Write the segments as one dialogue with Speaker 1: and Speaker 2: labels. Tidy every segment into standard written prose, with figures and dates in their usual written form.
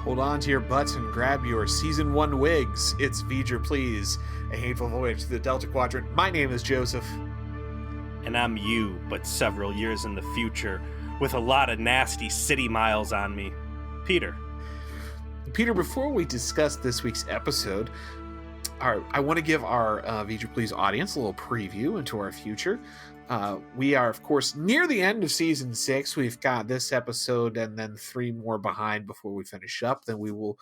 Speaker 1: Hold on to your butts and grab your Season 1 wigs. It's Voyager, please. A hateful voyage to the Delta Quadrant. My name is Joseph.
Speaker 2: And I'm you, but several years in the future, with a lot of nasty city miles on me. Peter.
Speaker 1: Peter, before we discuss this week's episode, I want to give our Voyager, please audience a little preview into our future. We are, of course, near the end of Season 6. We've got this episode and then 3 more behind before we finish up. Then we will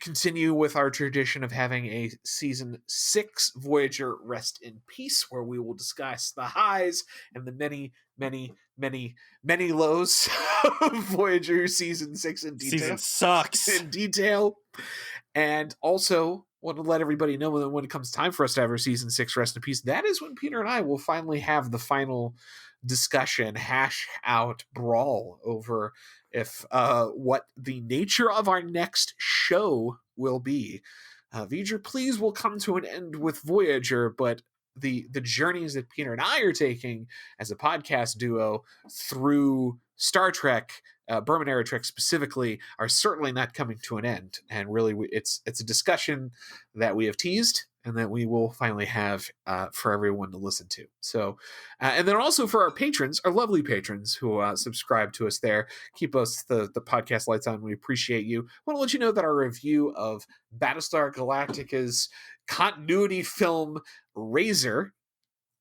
Speaker 1: continue with our tradition of having a Season 6 Voyager Rest in Peace, where we will discuss the highs and the many lows of Voyager Season 6 in detail.
Speaker 2: Season sucks.
Speaker 1: In detail. And also want to let everybody know that when it comes time for us to have our Season 6 Rest in Peace, that is when Peter and I will finally have the final discussion, hash out, brawl over if what the nature of our next show will be. Voyager, please, will come to an end with Voyager, but the journeys that Peter and I are taking as a podcast duo through Star Trek, Berman era Trek specifically, are certainly not coming to an end. And really, it's a discussion that we have teased and that we will finally have for everyone to listen to. So, and then also for our patrons, our lovely patrons who subscribe to us there, keep us the podcast lights on. We appreciate you. I want to let you know that our review of Battlestar Galactica's continuity film Razor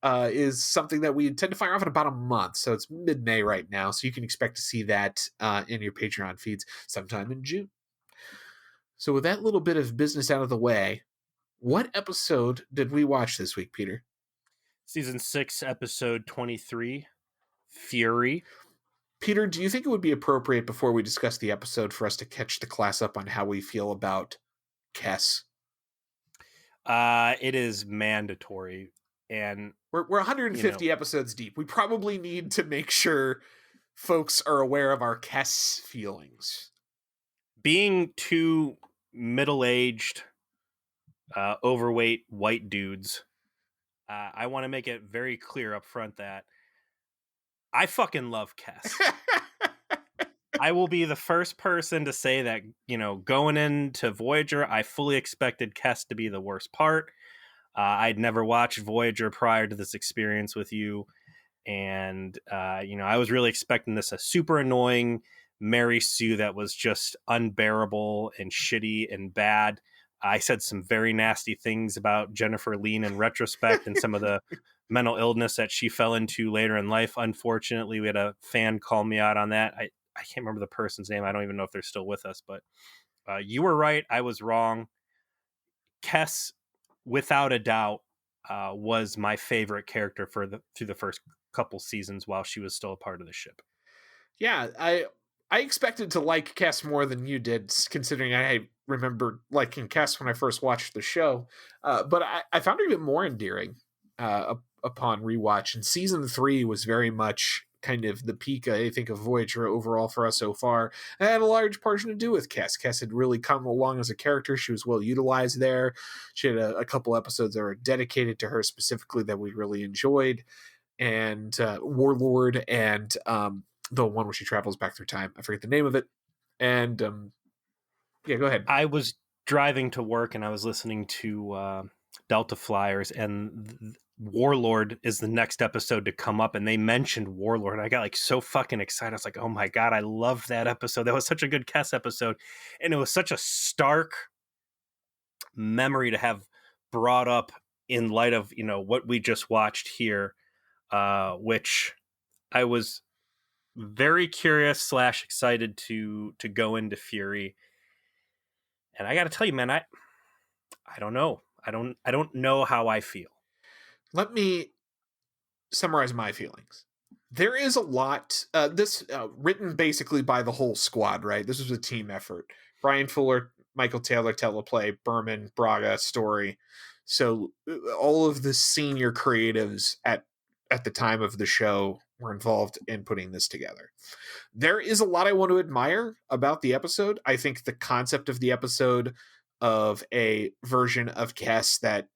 Speaker 1: is something that we intend to fire off in about a month. So it's mid-May right now. So you can expect to see that in your Patreon feeds sometime in June. So with that little bit of business out of the way, what episode did we watch this week, Peter?
Speaker 2: Season 6, episode 23, Fury.
Speaker 1: Peter, do you think it would be appropriate before we discuss the episode for us to catch the class up on how we feel about Kes?
Speaker 2: It is mandatory. And
Speaker 1: we're 150 episodes deep. We probably need to make sure folks are aware of our Kes feelings.
Speaker 2: Being two middle-aged, overweight white dudes, I want to make it very clear up front that I fucking love Kes. I will be the first person to say that, going into Voyager, I fully expected Kes to be the worst part. I'd never watched Voyager prior to this experience with you. And, I was really expecting this a super annoying Mary Sue that was just unbearable and shitty and bad. I said some very nasty things about Jennifer Lean in retrospect and some of the mental illness that she fell into later in life. Unfortunately, we had a fan call me out on that. I can't remember the person's name. I don't even know if they're still with us, but you were right. I was wrong. Kes, without a doubt, was my favorite character through the first couple seasons while she was still a part of the ship.
Speaker 1: Yeah, I expected to like Kes more than you did, considering I remember liking Kes when I first watched the show. But I found her even more endearing upon rewatch. And season 3 was very much kind of the peak, I think, of Voyager overall for us so far. It had a large portion to do with Kes. Kes had really come along as a character. She was well utilized there. She had a couple episodes that were dedicated to her specifically that we really enjoyed. And Warlord and the one where she travels back through time. I forget the name of it. And yeah, go ahead.
Speaker 2: I was driving to work and I was listening to Delta Flyers, and Warlord is the next episode to come up, and they mentioned Warlord. I got so fucking excited. I was like, oh my God, I love that episode. That was such a good Kes episode. And it was such a stark memory to have brought up in light of, what we just watched here, which I was very curious / excited to go into Fury. And I got to tell you, man, I don't know. I don't know how I feel.
Speaker 1: Let me summarize my feelings. There is a lot, this written basically by the whole squad, right? This was a team effort. Brian Fuller, Michael Taylor, teleplay, Berman, Braga, story. So all of the senior creatives at the time of the show were involved in putting this together. There is a lot I want to admire about the episode. I think the concept of the episode of a version of Kes that,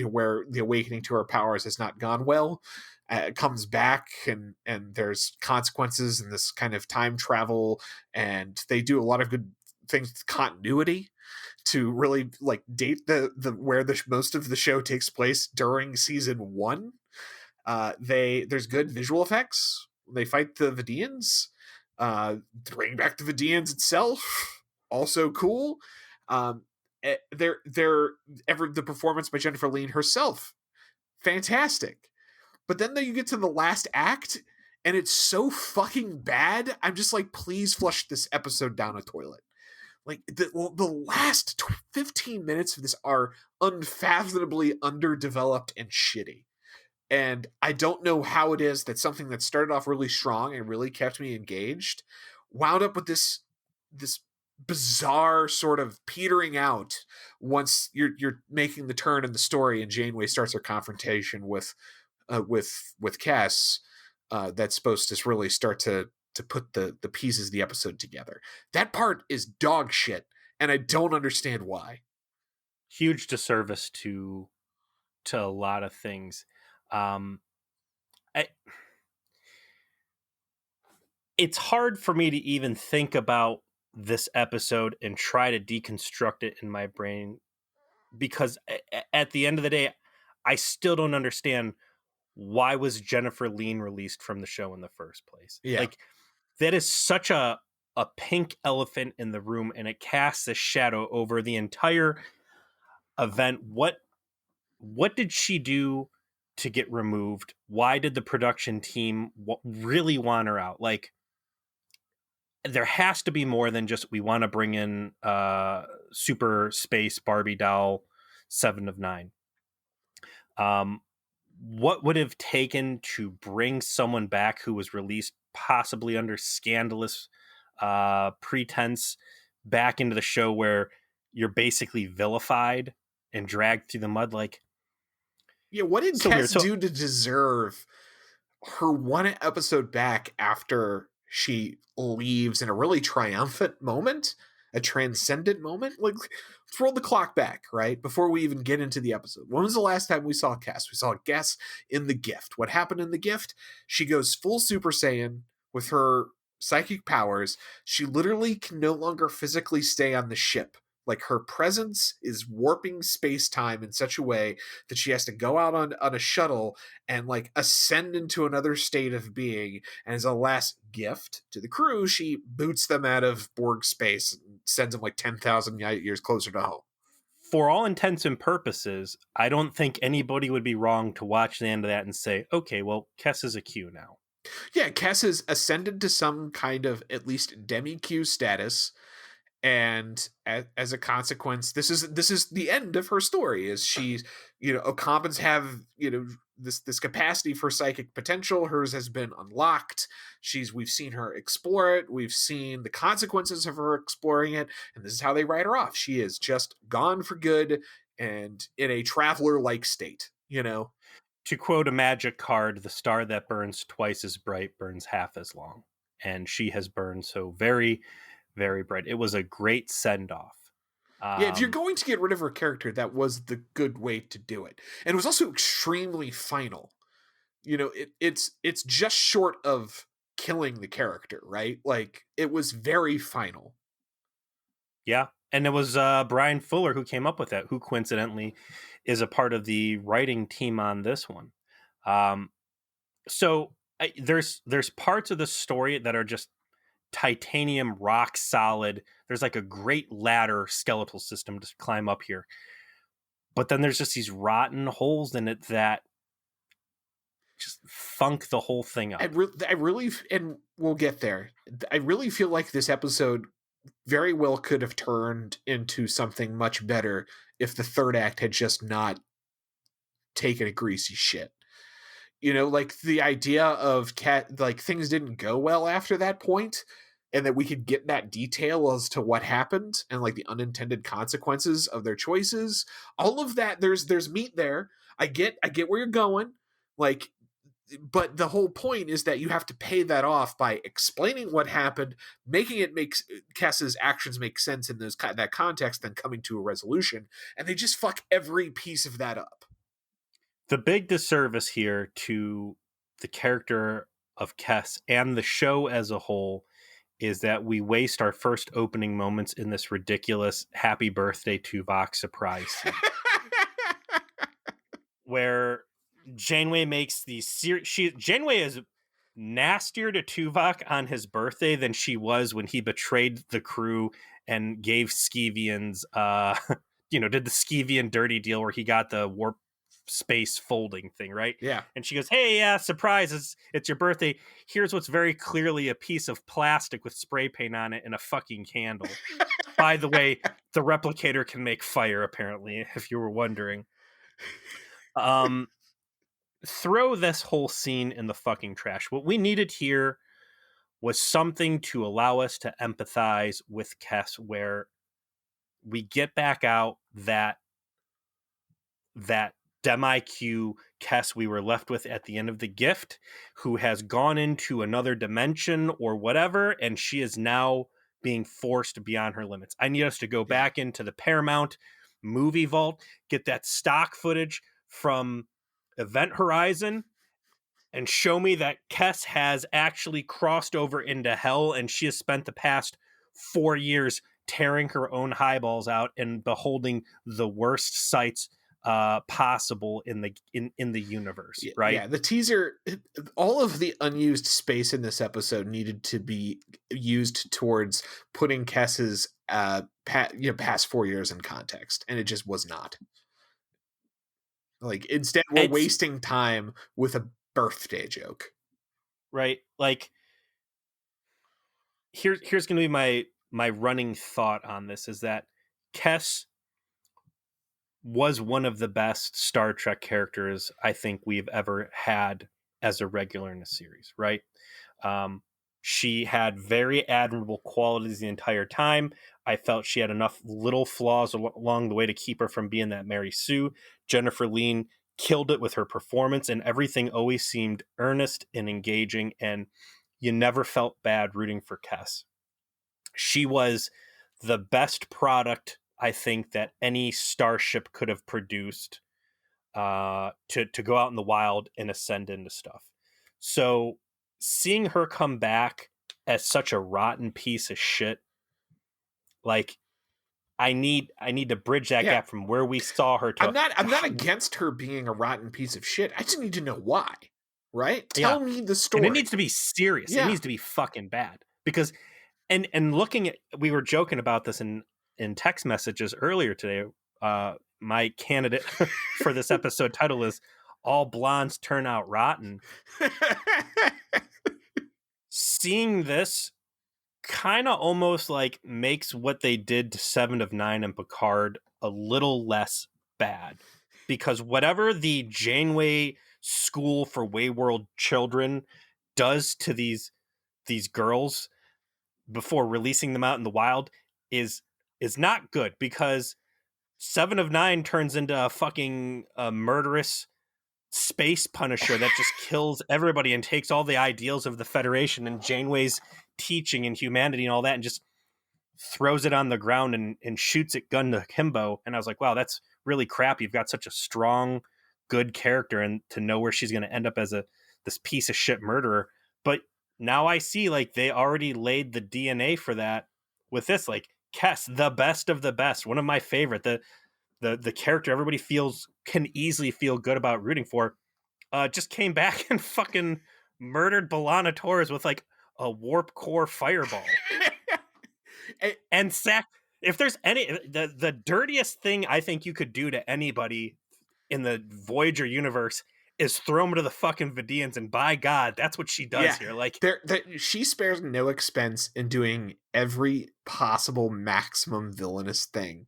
Speaker 1: where the awakening to her powers has not gone well, comes back and there's consequences and this kind of time travel, and they do a lot of good things continuity to really like date the where the most of the show takes place during season 1. There's good visual effects. They fight the Vidians. Bring back the Vidians itself, also cool. They're ever the performance by Jennifer Lean herself, fantastic. But then you get to the last act, and it's so fucking bad. I'm just like, please flush this episode down a toilet. Like the last 15 minutes of this are unfathomably underdeveloped and shitty. And I don't know how it is that something that started off really strong and really kept me engaged wound up with this bizarre sort of petering out once you're making the turn in the story and Janeway starts her confrontation with Cass. That's supposed to really start to put the pieces of the episode together. That part is dog shit, and I don't understand why.
Speaker 2: Huge disservice to a lot of things. It's hard for me to even think about this episode and try to deconstruct it in my brain, because at the end of the day, I still don't understand why was Jennifer Lean released from the show in the first place.
Speaker 1: Yeah.
Speaker 2: Like, that is such a pink elephant in the room, and it casts a shadow over the entire event. What did she do to get removed? Why did the production team really want her out? Like, there has to be more than just, we want to bring in super space Barbie doll 7 of 9. What would have taken to bring someone back who was released possibly under scandalous pretense back into the show, where you're basically vilified and dragged through the mud? Like,
Speaker 1: yeah, what did Cass do to deserve her one episode back after she leaves in a really triumphant moment, a transcendent moment? Like, let's roll the clock back, right? Before we even get into the episode. When was the last time we saw Cass? We saw Cass in The Gift. What happened in The Gift? She goes full Super Saiyan with her psychic powers. She literally can no longer physically stay on the ship. Like, her presence is warping space-time in such a way that she has to go out on a shuttle and like ascend into another state of being. And as a last gift to the crew, she boots them out of Borg space and sends them like 10,000 light years closer to home.
Speaker 2: For all intents and purposes, I don't think anybody would be wrong to watch the end of that and say, okay, well, Kess is a Q now.
Speaker 1: Yeah, Kess has ascended to some kind of at least demi-Q status. And as a consequence, this is the end of her story. Is she, Occamans have, this capacity for psychic potential. Hers has been unlocked. We've seen her explore it. We've seen the consequences of her exploring it, and this is how they write her off. She is just gone for good and in a traveler-like state.
Speaker 2: To quote a magic card, the star that burns twice as bright burns half as long, and she has burned so very, very bright. It was a great send-off.
Speaker 1: Yeah, if you're going to get rid of her character, that was the good way to do it. And it was also extremely final. It's just short of killing the character, right? Like, it was very final.
Speaker 2: Yeah, and it was Brian Fuller who came up with that, who coincidentally is a part of the writing team on this one. So there's parts of the story that are just titanium rock solid. There's like a great ladder skeletal system to climb up here, but then there's just these rotten holes in it that just funk the whole thing up.
Speaker 1: I really, and we'll get there, I really feel like this episode very well could have turned into something much better if the third act had just not taken a greasy shit. Like the idea of like things didn't go well after that point, and that we could get that detail as to what happened and like the unintended consequences of their choices. All of that, there's meat there. I get where you're going. Like, but the whole point is that you have to pay that off by explaining what happened, making it makes Cass's actions make sense in that context, then coming to a resolution, and they just fuck every piece of that up.
Speaker 2: The big disservice here to the character of Kess and the show as a whole is that we waste our first opening moments in this ridiculous happy birthday Tuvok surprise scene where Janeway makes these Janeway is nastier to Tuvok on his birthday than she was when he betrayed the crew and gave Skeevians did the Skeevian dirty deal where he got the warp space folding thing, right?
Speaker 1: Yeah.
Speaker 2: And she goes, "Hey, yeah, surprise, it's your birthday. Here's what's very clearly a piece of plastic with spray paint on it and a fucking candle. By the way, the replicator can make fire, apparently, if you were wondering." Throw this whole scene in the fucking trash. What we needed here was something to allow us to empathize with Kess, where we get back out that Demi-Q Kess we were left with at the end of The Gift, who has gone into another dimension or whatever, and she is now being forced beyond her limits. I need us to go back into the Paramount movie vault, get that stock footage from Event Horizon, and show me that Kess has actually crossed over into hell, and she has spent the past 4 years tearing her own eyeballs out and beholding the worst sights possible in the universe, right?
Speaker 1: Yeah, the teaser, all of the unused space in this episode needed to be used towards putting Kess's past 4 years in context, and it just was not. Like, instead, we're wasting time with a birthday joke,
Speaker 2: right? Like, here's going to be my running thought on this, is that Kess was one of the best Star Trek characters I think we've ever had as a regular in a series, right? She had very admirable qualities the entire time. I felt she had enough little flaws along the way to keep her from being that Mary Sue. Jennifer Lean killed it with her performance, and everything always seemed earnest and engaging, and you never felt bad rooting for Kess. She was the best product I think that any starship could have produced to go out in the wild and ascend into stuff. So seeing her come back as such a rotten piece of shit, like, I need to bridge that gap from where we saw her to.
Speaker 1: I'm not against her being a rotten piece of shit. I just need to know why. Right? Tell me the story.
Speaker 2: And it needs to be serious. It needs to be fucking bad. Because and looking at, we were joking about this in text messages earlier today. My candidate for this episode title is "All Blondes Turn Out Rotten." Seeing this kind of almost like makes what they did to Seven of Nine and Picard a little less bad, because whatever the Janeway School for Wayward Children does to these girls before releasing them out in the wild is not good, because Seven of Nine turns into a fucking murderous space Punisher that just kills everybody and takes all the ideals of the Federation and Janeway's teaching and humanity and all that and just throws it on the ground and shoots it gun to Kimbo. And I was like, wow, that's really crap. You've got such a strong, good character, and to know where she's going to end up as this piece of shit murderer. But now I see, like, they already laid the DNA for that with this. Like, Kess, the best of the best, one of my favorite, the character everybody can easily feel good about rooting for, just came back and fucking murdered B'Elanna Torres with like a warp core fireball. And if there's any, the dirtiest thing I think you could do to anybody in the Voyager universe is throw them to the fucking Vidians, and by God, that's what she does here. Like,
Speaker 1: she spares no expense in doing every possible maximum villainous thing.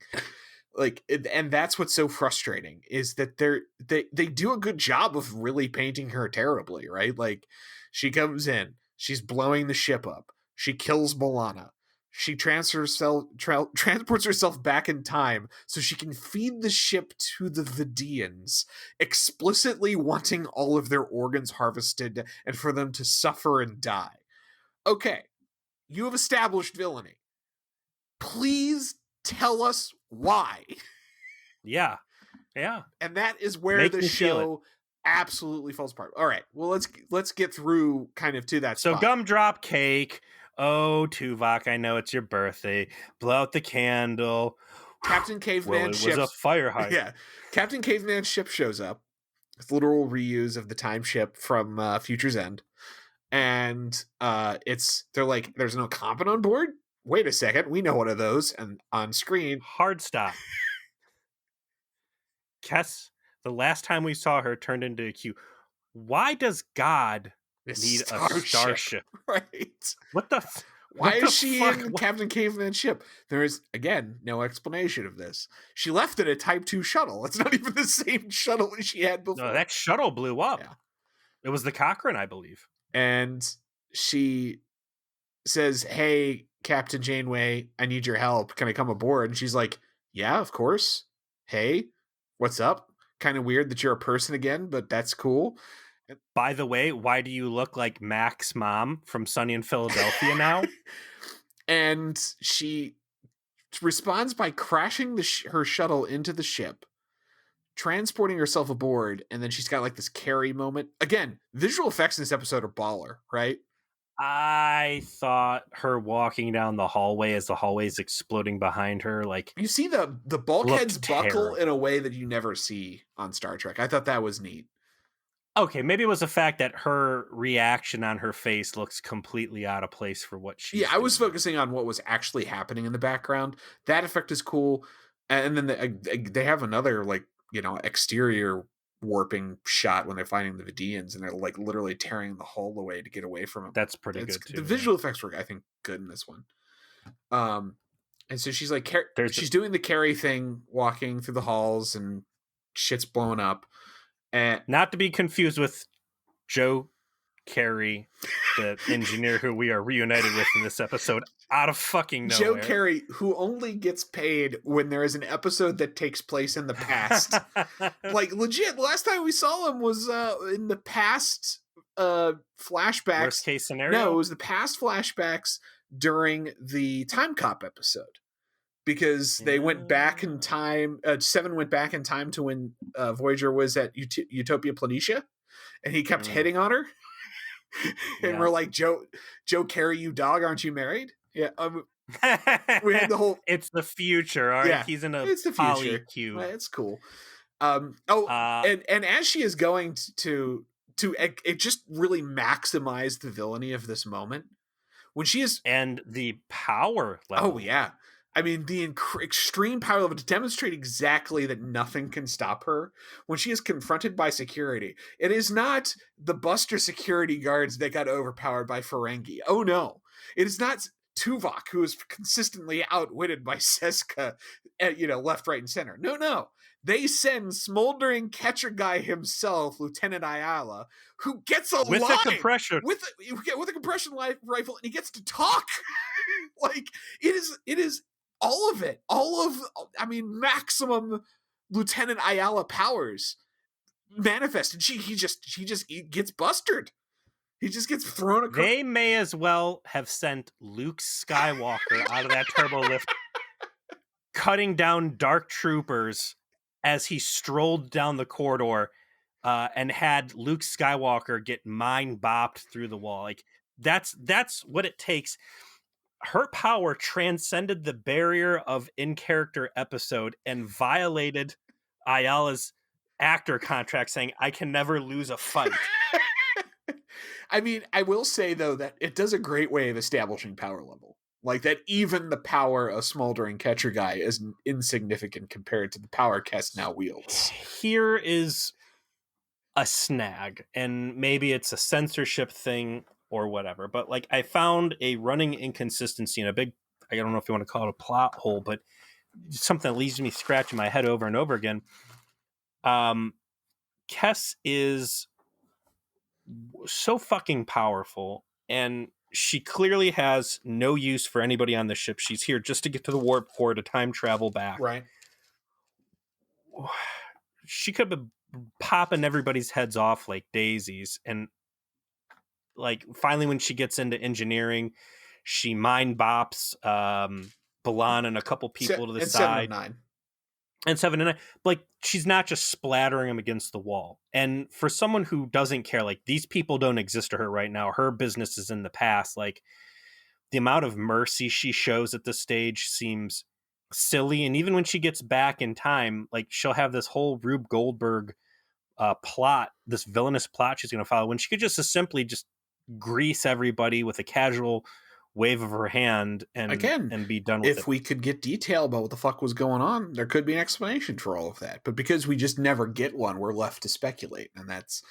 Speaker 1: Like, and that's what's so frustrating, is that they do a good job of really painting her terribly, right? Like, she comes in, she's blowing the ship up, she kills B'Elanna, she transports herself back in time so she can feed the ship to the Vidians, explicitly wanting all of their organs harvested and for them to suffer and die. Okay, you have established villainy. Please tell us why.
Speaker 2: Yeah.
Speaker 1: And that is where the show absolutely falls apart. All right, well, let's get through kind of to that
Speaker 2: spot. So Gumdrop Cake, Oh, Tuvok, I know it's your birthday. Blow out the candle.
Speaker 1: Captain
Speaker 2: Well,
Speaker 1: Caveman
Speaker 2: it was a
Speaker 1: ship's
Speaker 2: fire hydrant.
Speaker 1: yeah. Captain Caveman's ship shows up. It's a literal reuse of the time ship from Future's End. And they're like, there's no competent on board? Wait a second, we know one of those. And on screen,
Speaker 2: Hard stop. Kess, the last time we saw her, turned into a Q. Why does God need a starship?
Speaker 1: Right.
Speaker 2: What the
Speaker 1: Why
Speaker 2: what
Speaker 1: is
Speaker 2: the
Speaker 1: she
Speaker 2: fuck?
Speaker 1: in Captain Caveman's ship? There is, again, no explanation of this. She left in a Type 2 shuttle. It's not even the same shuttle as she had before.
Speaker 2: No, that shuttle blew up.
Speaker 1: Yeah.
Speaker 2: It was the Cochrane, I believe.
Speaker 1: And she says, hey, Captain Janeway, I need your help. Can I come aboard? And she's like, yeah, of course. Hey, what's up? Kind of weird that you're a person again, but that's cool.
Speaker 2: By the way, why do you look like Mac's mom from Sunny in Philadelphia now?
Speaker 1: And she responds by crashing her shuttle into the ship, transporting herself aboard, and then she's got like this carry moment. Again, visual effects in this episode are baller, right?
Speaker 2: I thought her walking down the hallway as the hallway's exploding behind her, like,
Speaker 1: you see the bulkheads buckle
Speaker 2: terrible
Speaker 1: in a way that you never see on Star Trek. I thought that was neat.
Speaker 2: Okay, maybe it was the fact that her reaction on her face looks completely out of place for what she's
Speaker 1: I was
Speaker 2: doing.
Speaker 1: focusing on what was actually happening in the background. That effect is cool. And then they have another, like, exterior warping shot when they're finding the Vidians, and they're like literally tearing the hull away to get away from them.
Speaker 2: That's pretty good too.
Speaker 1: The visual effects were, I think, good in this one. And so she's like, she's doing the carry thing, walking through the halls, and shit's blowing up. And
Speaker 2: not to be confused with Joe Carey, the engineer who we are reunited with in this episode, out of fucking nowhere.
Speaker 1: Joe Carey, who only gets paid when there is an episode that takes place in the past. Like, legit, last time we saw him was in the past flashbacks.
Speaker 2: Worst case scenario?
Speaker 1: No, it was the past flashbacks during the Time Cop episode. Because they went back in time, Seven went back in time to when Voyager was at Utopia Planitia, and he kept hitting on her. And we're like, Joe Carey, you dog, aren't you married? Yeah. We had the whole.
Speaker 2: It's the future, all right. Yeah, he's in a poly cube.
Speaker 1: It's cool. And as she is going to it just really maximize the villainy of this moment when she is
Speaker 2: and the power level.
Speaker 1: Oh yeah. I mean, the extreme power level to demonstrate exactly that nothing can stop her when she is confronted by security. It is not the Buster security guards that got overpowered by Ferengi. Oh no. It is not Tuvok, who is consistently outwitted by Seska, left, right, and center. No. They send smoldering catcher guy himself, Lieutenant Ayala, who gets a
Speaker 2: with
Speaker 1: line,
Speaker 2: a compression
Speaker 1: with a compression rifle, and he gets to talk. Like, it is all of it. Maximum Lieutenant Ayala powers manifested. He just gets busted. He just gets thrown across.
Speaker 2: They may as well have sent Luke Skywalker out of that turbo lift, cutting down dark troopers as he strolled down the corridor, and had Luke Skywalker get mind bopped through the wall. Like, that's what it takes. Her power transcended the barrier of in-character episode and violated Ayala's actor contract, saying, I can never lose a fight.
Speaker 1: I mean, I will say, though, that it does a great way of establishing power level. Like, that even the power of Smoldering Catcher Guy is insignificant compared to the power Kess now wields.
Speaker 2: Here is a snag, and maybe it's a censorship thing or whatever, but like, I found a running inconsistency in a big, I don't know if you want to call it a plot hole, but something that leaves me scratching my head over and over again. Kess is so fucking powerful, and she clearly has no use for anybody on the ship. She's here just to get to the warp core to time travel back.
Speaker 1: Right.
Speaker 2: She could have been popping everybody's heads off like daisies, and like, finally when she gets into engineering, she mind bops Balan and a couple people to the side. 7 and 9. Like, she's not just splattering them against the wall. And for someone who doesn't care, like, these people don't exist to her right now. Her business is in the past. Like, the amount of mercy she shows at this stage seems silly. And even when she gets back in time, like she'll have this whole Rube Goldberg plot, this villainous plot she's going to follow, when she could just simply just grease everybody with a casual wave of her hand
Speaker 1: Again,
Speaker 2: and be done with it.
Speaker 1: if we could get detail about what the fuck was going on, there could be an explanation for all of that. But because we just never get one, we're left to speculate. And that's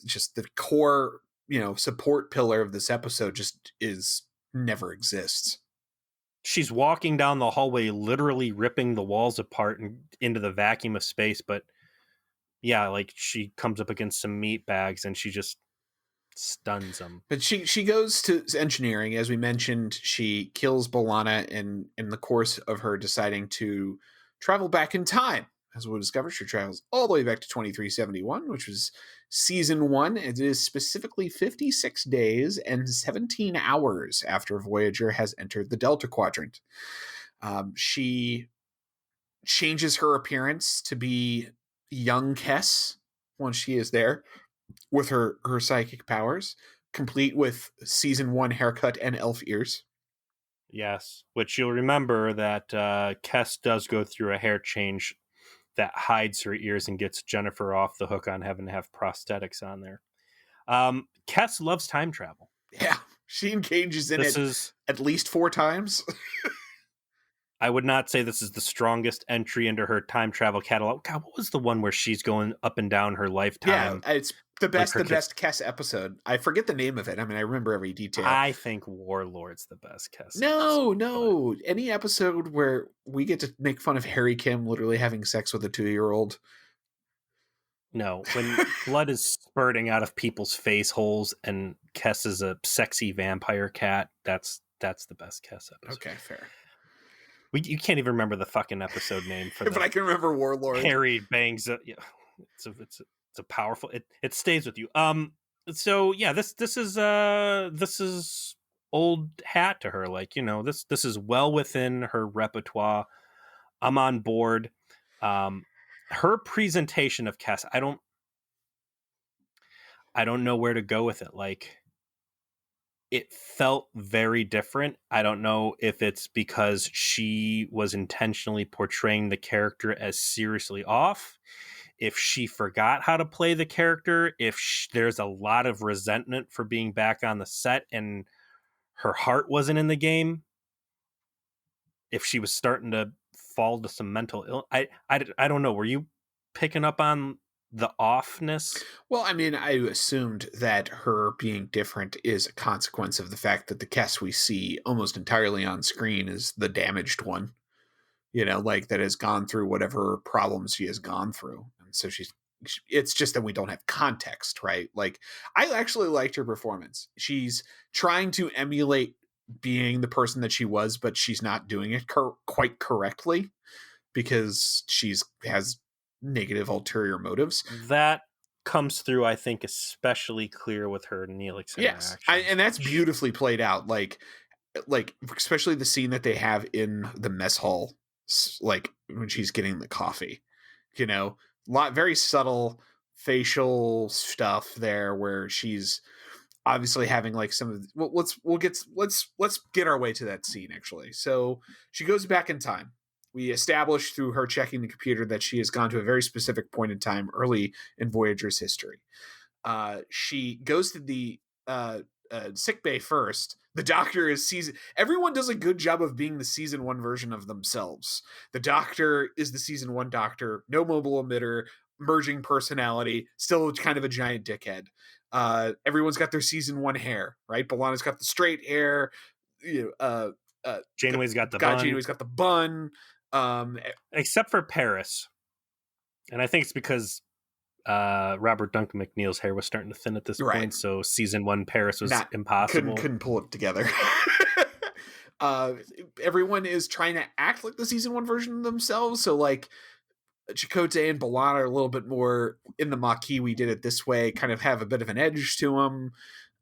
Speaker 1: just the core, support pillar of this episode never exists.
Speaker 2: She's walking down the hallway, literally ripping the walls apart and into the vacuum of space. But yeah, like she comes up against some meat bags and she just stuns them.
Speaker 1: But she goes to engineering, as we mentioned. She kills B'Elanna in the course of her deciding to travel back in time. As we'll discover, she travels all the way back to 2371, which was season 1. It is specifically 56 days and 17 hours after Voyager has entered the Delta Quadrant. She changes her appearance to be young Kes once she is there, with her psychic powers, complete with season 1 haircut and elf ears.
Speaker 2: Yes, which you'll remember that Kes does go through a hair change that hides her ears and gets Jennifer off the hook on having to have prosthetics on there. Kes loves time travel.
Speaker 1: Yeah, she engages in at least 4 times.
Speaker 2: I would not say this is the strongest entry into her time travel catalog. God, what was the one where she's going up and down her lifetime?
Speaker 1: Yeah, it's the best Kes episode. I forget the name of it. I mean, I remember every detail.
Speaker 2: I think Warlord's the best Kes.
Speaker 1: No. Any episode where we get to make fun of Harry Kim literally having sex with a 2-year-old.
Speaker 2: No, when blood is spurting out of people's face holes and Kes is a sexy vampire cat, that's the best Kes episode.
Speaker 1: Okay, fair.
Speaker 2: You can't even remember the fucking episode name for
Speaker 1: but I can remember Warlord.
Speaker 2: Harry bangs yeah, it's a powerful, it stays with you. So yeah, this is old hat to her. Like, this is well within her repertoire. I'm on board. Her presentation of Kes, I don't know where to go with it. Like, it felt very different. I don't know if it's because she was intentionally portraying the character as seriously off, if she forgot how to play the character, if there's a lot of resentment for being back on the set and her heart wasn't in the game, if she was starting to fall to some mental illness. I don't know. Were you picking up on the offness?
Speaker 1: Well, I mean, I assumed that her being different is a consequence of the fact that the Kes we see almost entirely on screen is the damaged one, like that has gone through whatever problems she has gone through. And so it's just that we don't have context, right? Like, I actually liked her performance. She's trying to emulate being the person that she was, but she's not doing it quite correctly because has negative ulterior motives.
Speaker 2: That comes through, I think, especially clear with her Neelix interaction.
Speaker 1: Yes, and that's beautifully played out. Like especially the scene that they have in the mess hall, like when she's getting the coffee. Very subtle facial stuff there where she's obviously having like some of let's get our way to that scene actually. So she goes back in time. We established through her checking the computer that she has gone to a very specific point in time early in Voyager's history. She goes to the sick bay first. The doctor is everyone does a good job of being the season 1 version of themselves. The doctor is the season 1 doctor, no mobile emitter, merging personality, still kind of a giant dickhead. Everyone's got their season 1 hair, right? B'Elanna's got the straight hair.
Speaker 2: Janeway's got the bun.
Speaker 1: Janeway's got the bun.
Speaker 2: Except for Paris. And I think it's because Robert Duncan McNeil's hair was starting to thin at this point, so season 1 Paris was impossible.
Speaker 1: Couldn't pull it together. Everyone is trying to act like the season 1 version of themselves, so like Chakotay and B'Elanna are a little bit more in the Maquis, we did it this way, kind of have a bit of an edge to them.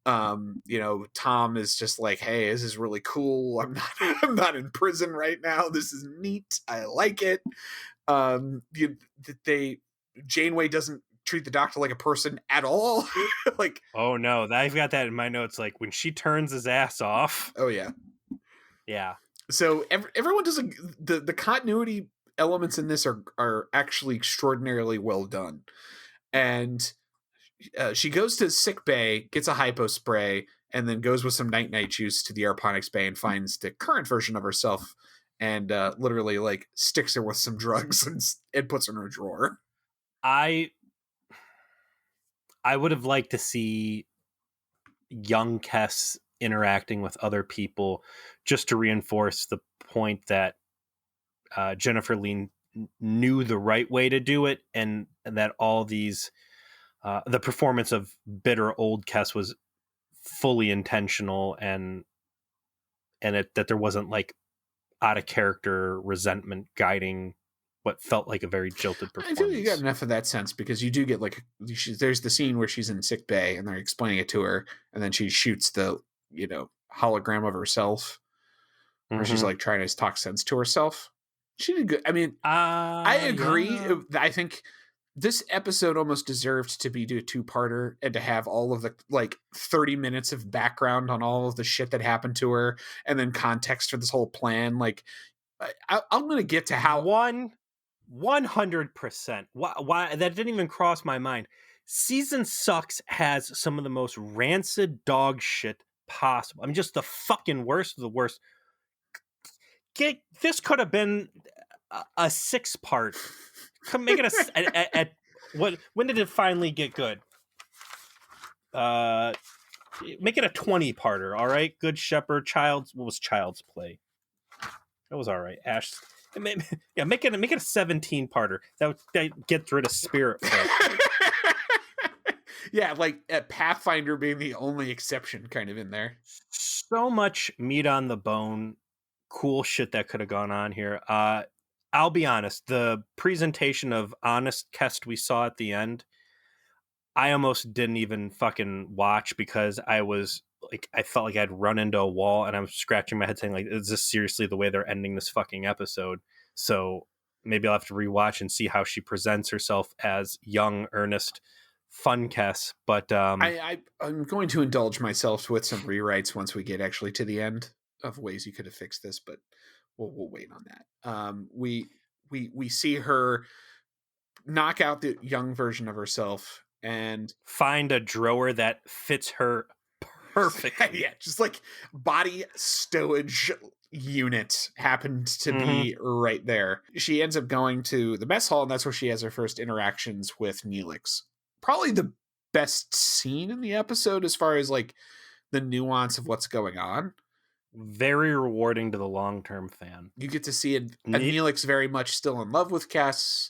Speaker 1: Tom is just like, hey, this is really cool. I'm not in prison right now. This is neat. I like it. Janeway doesn't treat the doctor like a person at all. Like,
Speaker 2: oh no, I've got that in my notes. Like when she turns his ass off.
Speaker 1: oh yeah.
Speaker 2: Yeah.
Speaker 1: So everyone does the continuity elements in this are actually extraordinarily well done. And she goes to sick bay, gets a hypo spray, and then goes with some night juice to the aeroponics bay and finds the current version of herself, and literally like sticks her with some drugs and puts her in her drawer.
Speaker 2: I would have liked to see young Kess interacting with other people just to reinforce the point that Jennifer Lee knew the right way to do it, and that all these the performance of bitter old Kess was fully intentional, and that there wasn't like out of character resentment guiding what felt like a very jilted performance.
Speaker 1: I feel you got enough of that sense, because you do get like there's the scene where she's in sick bay and they're explaining it to her, and then she shoots the hologram of herself, where she's like trying to talk sense to herself. She did good. I mean, I agree.
Speaker 2: Yeah.
Speaker 1: I think this episode almost deserved to be a two-parter and to have all of the like 30 minutes of background on all of the shit that happened to her, and then context for this whole plan. Like, I'm going to get to how
Speaker 2: 100%. Why that didn't even cross my mind. Season Sucks has some of the most rancid dog shit possible. I mean, just the fucking worst of the worst. This could have been a 6-part. Make it at what? When did it finally get good? Make it a 20-parter. All right, Good Shepherd, What was Child's Play? That was all right. Ash. Yeah, make it a 17-parter. That gets rid of Spirit.
Speaker 1: Yeah, like Pathfinder being the only exception, kind of in there.
Speaker 2: So much meat on the bone. Cool shit that could have gone on here. I'll be honest. The presentation of Honest Kest we saw at the end, I almost didn't even fucking watch, because I was like, I felt like I'd run into a wall, and I'm scratching my head saying, like, is this seriously the way they're ending this fucking episode? So maybe I'll have to rewatch and see how she presents herself as young, earnest, fun Kess. But
Speaker 1: I'm going to indulge myself with some rewrites once we get actually to the end of ways you could have fixed this, but we'll wait on that. We see her knock out the young version of herself and
Speaker 2: find a drawer that fits her perfectly.
Speaker 1: Yeah, just like body stowage unit happened to be right there. She ends up going to the mess hall, and that's where she has her first interactions with Neelix. Probably the best scene in the episode as far as like the nuance of what's going on.
Speaker 2: Very rewarding to the long-term fan.
Speaker 1: You get to see a Neelix very much still in love with Kess,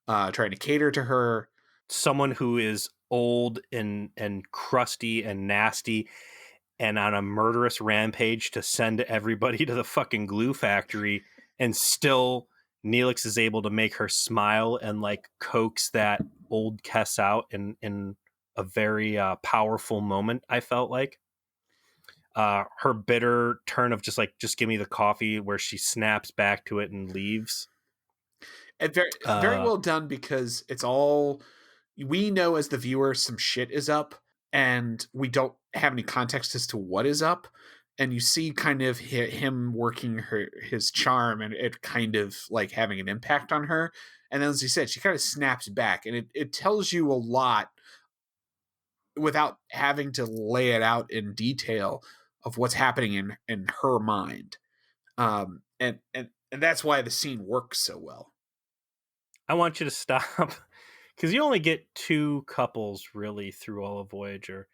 Speaker 1: trying to cater to her.
Speaker 2: Someone who is old and crusty and nasty and on a murderous rampage to send everybody to the fucking glue factory, and still Neelix is able to make her smile and like coax that old Kess out in a very powerful moment, I felt like. Her bitter turn of just give me the coffee, where she snaps back to it and leaves.
Speaker 1: And very well done, because it's all we know as the viewer. Some shit is up, and we don't have any context as to what is up. And you see kind of him working his charm, and it kind of like having an impact on her. And then, as you said, she kind of snaps back, and it tells you a lot without having to lay it out in detail of what's happening in her mind. And that's why the scene works so well.
Speaker 2: I want you to stop, because you only get 2 couples really through all of Voyager.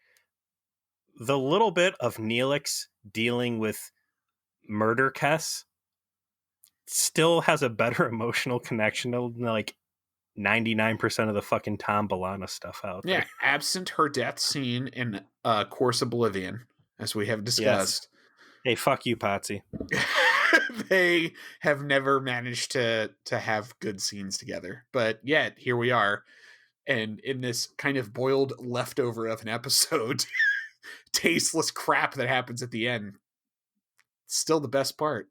Speaker 2: The little bit of Neelix dealing with murder Kess still has a better emotional connection than like 99% of the fucking Tom B'Elanna stuff out there.
Speaker 1: Yeah, absent her death scene in Course Oblivion, as we have discussed.
Speaker 2: Yes. Hey, fuck you, Potsy.
Speaker 1: They have never managed to have good scenes together. But yet, here we are. And in this kind of boiled leftover of an episode, tasteless crap that happens at the end, still the best part.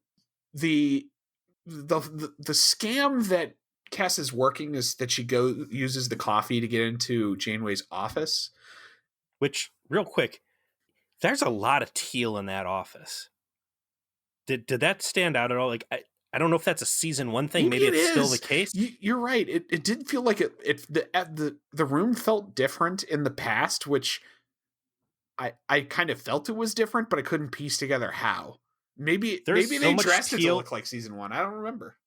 Speaker 1: The scam that Cass is working is that she uses the coffee to get into Janeway's office.
Speaker 2: Which, real quick, there's a lot of teal in that office. Did that stand out at all? Like, I don't know if that's a season 1 thing. Maybe
Speaker 1: it
Speaker 2: it's still
Speaker 1: is.
Speaker 2: the case.
Speaker 1: You're right. It did feel like the room felt different in the past, which I kind of felt it was different, but I couldn't piece together how. Maybe
Speaker 2: There's so
Speaker 1: they
Speaker 2: much
Speaker 1: dressed it to
Speaker 2: teal.
Speaker 1: look like season 1. I don't remember.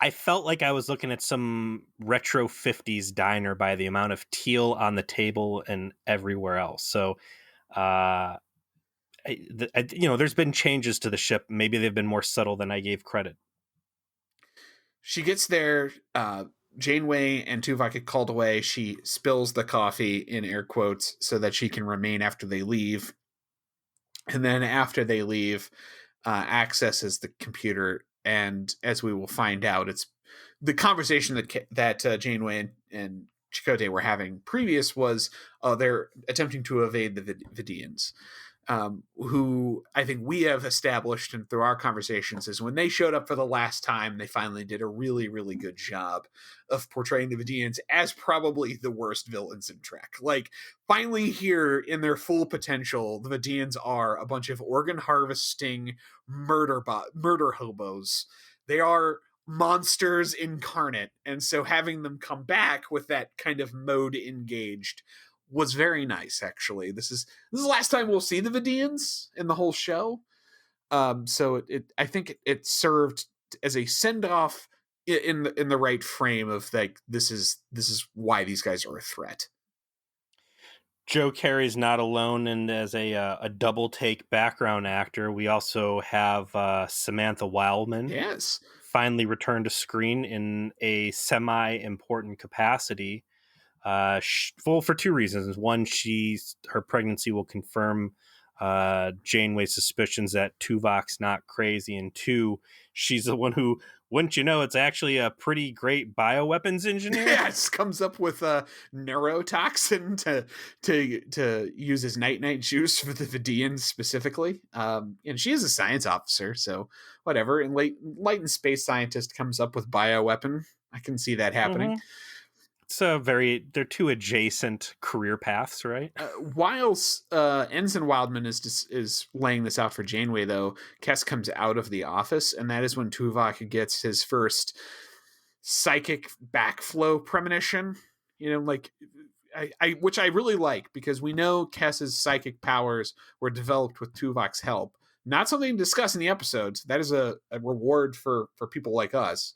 Speaker 2: I felt like I was looking at some retro 50s diner by the amount of teal on the table and everywhere else. So, there's been changes to the ship. Maybe they've been more subtle than I gave credit.
Speaker 1: She gets there. Janeway and Tuvok get called away. She spills the coffee in air quotes so that she can remain after they leave. And then after they leave, accesses the computer. And as we will find out, it's the conversation that Janeway and Chakotay were having previous was they're attempting to evade the Vidians. Who I think we have established and through our conversations is when they showed up for the last time, they finally did a really, really good job of portraying the Vidians as probably the worst villains in Trek. Like, finally here in their full potential, the Vidians are a bunch of organ harvesting murder hobos. They are monsters incarnate, and so having them come back with that kind of mode engaged was very nice. Actually, this is the last time we'll see the Vidians in the whole show. So I think it served as a send off in the right frame of like this is why these guys are a threat.
Speaker 2: Joe Carey's not alone, and as a double take background actor, we also have Samantha Wildman.
Speaker 1: Yes,
Speaker 2: finally returned to screen in a semi-important capacity. Well, for 2 reasons. One, her pregnancy will confirm Janeway's suspicions that Tuvok's not crazy, and 2, she's the one who, wouldn't you know, it's actually a pretty great bioweapons engineer.
Speaker 1: Yes, comes up with a neurotoxin to use as night juice for the Vidians specifically. And she is a science officer, so whatever. And light and space scientist comes up with bioweapon. I can see that happening.
Speaker 2: Mm-hmm. They're 2 adjacent career paths, right?
Speaker 1: Whilst Ensign Wildman is laying this out for Janeway, though, Kes comes out of the office, and that is when Tuvok gets his first psychic backflow premonition. You know, like which I really like because we know Kes's psychic powers were developed with Tuvok's help. Not something to discuss in the episodes. That is a reward for people like us.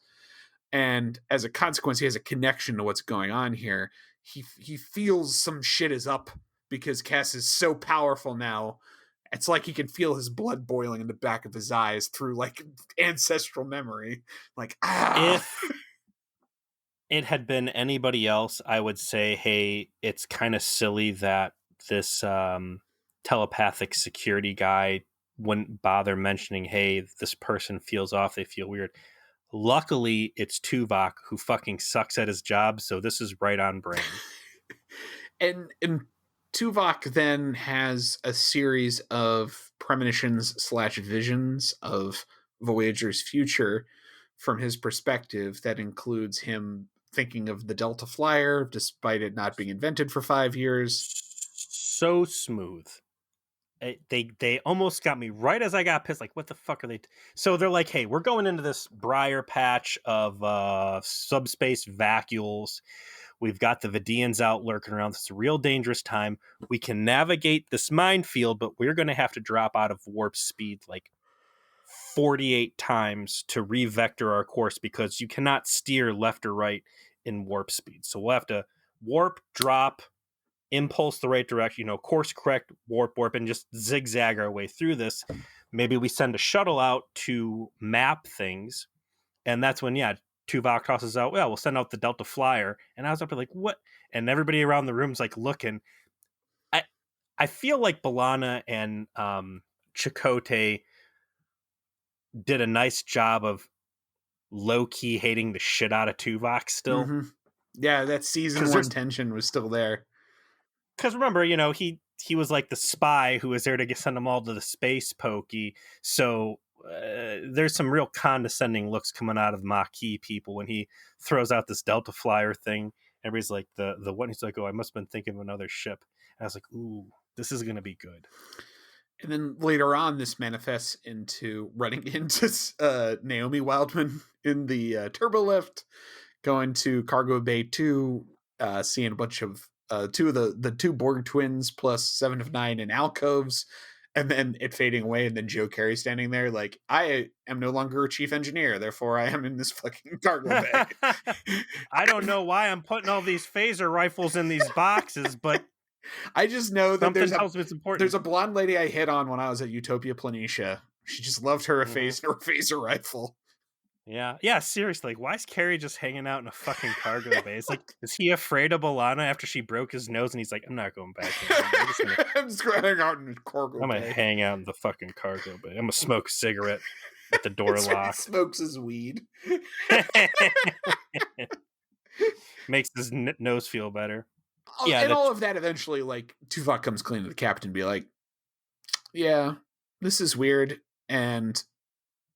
Speaker 1: And as a consequence, he has a connection to what's going on here. He feels some shit is up because Kes is so powerful now. It's like he can feel his blood boiling in the back of his eyes through like ancestral memory. Like,
Speaker 2: If it had been anybody else, I would say, hey, it's kind of silly that this telepathic security guy wouldn't bother mentioning, hey, this person feels off, they feel weird. Luckily, it's Tuvok who fucking sucks at his job, so this is right on brand.
Speaker 1: and Tuvok then has a series of premonitions / visions of Voyager's future from his perspective that includes him thinking of the Delta Flyer, despite it not being invented for 5 years.
Speaker 2: So smooth. They almost got me right as I got pissed. Like, what the fuck are they? So they're like, hey, we're going into this briar patch of subspace vacuoles. We've got the Vidians out lurking around. It's a real dangerous time. We can navigate this minefield, but we're going to have to drop out of warp speed like 48 times to re-vector our course because you cannot steer left or right in warp speed. So we'll have to warp, drop, impulse the right direction, course correct, warp, and just zigzag our way through this. Maybe we send a shuttle out to map things. And that's when, Tuvok tosses out, well, we'll send out the Delta Flyer. And I was up to like, what? And everybody around the room's like looking. I feel like B'Elanna and Chakotay did a nice job of low-key hating the shit out of Tuvok still.
Speaker 1: Mm-hmm. Yeah, that season 1 tension was still there.
Speaker 2: Because remember, he was like the spy who was there to send them all to the space pokey. So there's some real condescending looks coming out of Maquis people when he throws out this Delta Flyer thing. Everybody's like, the one, he's like, oh, I must have been thinking of another ship. And I was like, ooh, this is going to be good.
Speaker 1: And then later on, this manifests into running into Naomi Wildman in the turbo lift, going to Cargo Bay 2, seeing a bunch of two of the two Borg twins plus Seven of Nine in alcoves, and then it fading away, and then Joe Carey standing there like, I am no longer a chief engineer, therefore I am in this fucking cargo bay.
Speaker 2: I don't know why I'm putting all these phaser rifles in these boxes, but
Speaker 1: I just know that
Speaker 2: there's
Speaker 1: a blonde lady I hit on when I was at Utopia Planitia. She just loved her phaser rifle.
Speaker 2: Yeah, seriously. Like, why is Carrie just hanging out in a fucking cargo bay? It's like, is he afraid of Alana after she broke his nose? And he's like, I'm not going back in.
Speaker 1: I'm just going to hang out in the cargo bay.
Speaker 2: I'm going to hang out in the fucking cargo bay. I'm going to smoke a cigarette with the door locked.
Speaker 1: He smokes his weed.
Speaker 2: Makes his nose feel better.
Speaker 1: And all of that eventually, like, Tuvok comes clean to the captain and be like, yeah, this is weird, and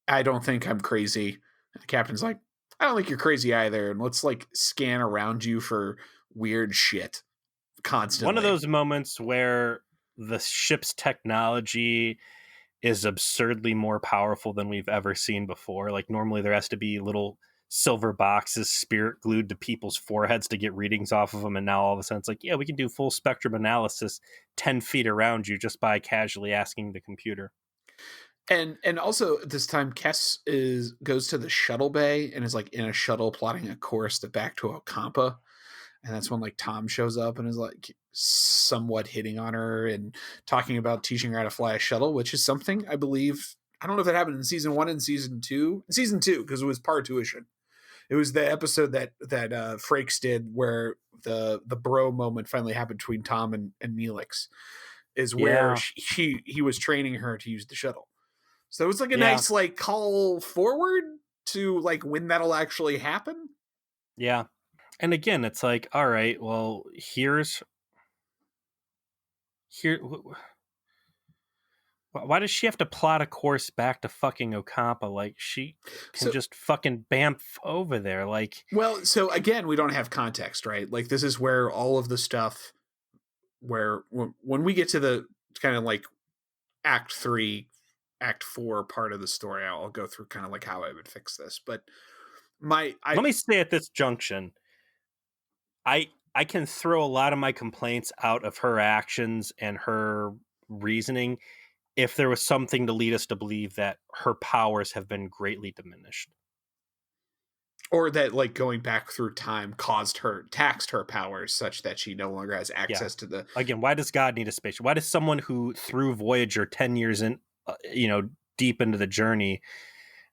Speaker 1: I don't think I'm crazy. And the captain's like, I don't think you're crazy either, and let's, like, scan around you for weird shit constantly.
Speaker 2: One of those moments where the ship's technology is absurdly more powerful than we've ever seen before. Like, normally there has to be little silver boxes spirit glued to people's foreheads to get readings off of them, and now all of a sudden it's like, yeah, we can do full spectrum analysis 10 feet around you just by casually asking the computer.
Speaker 1: And also at this time, Kess goes to the shuttle bay and is like in a shuttle plotting a course back to Ocampa. And that's when like Tom shows up and is like somewhat hitting on her and talking about teaching her how to fly a shuttle, which is something I believe, I don't know if that happened in season 1 and season 2, because it was Partuition. It was the episode that Frakes did where the bro moment finally happened between Tom and Neelix, is where he was training her to use the shuttle. So it was like a nice like call forward to like when that'll actually happen.
Speaker 2: Yeah. And again, it's like, all right, well, here. Why does she have to plot a course back to fucking Ocampa? Like, she can just fucking bamf over there. Like,
Speaker 1: well, so again, we don't have context, right? Like, this is where all of the stuff where when we get to the kind of like Act 3, Act 4 part of the story, I'll go through kind of like how I would fix this. But let
Speaker 2: me say at this junction, I can throw a lot of my complaints out of her actions and her reasoning if there was something to lead us to believe that her powers have been greatly diminished.
Speaker 1: Or that, like, going back through time taxed her powers such that she no longer has access to the...
Speaker 2: Again, why does God need a spaceship? Why does someone who threw Voyager 10 years in, deep into the journey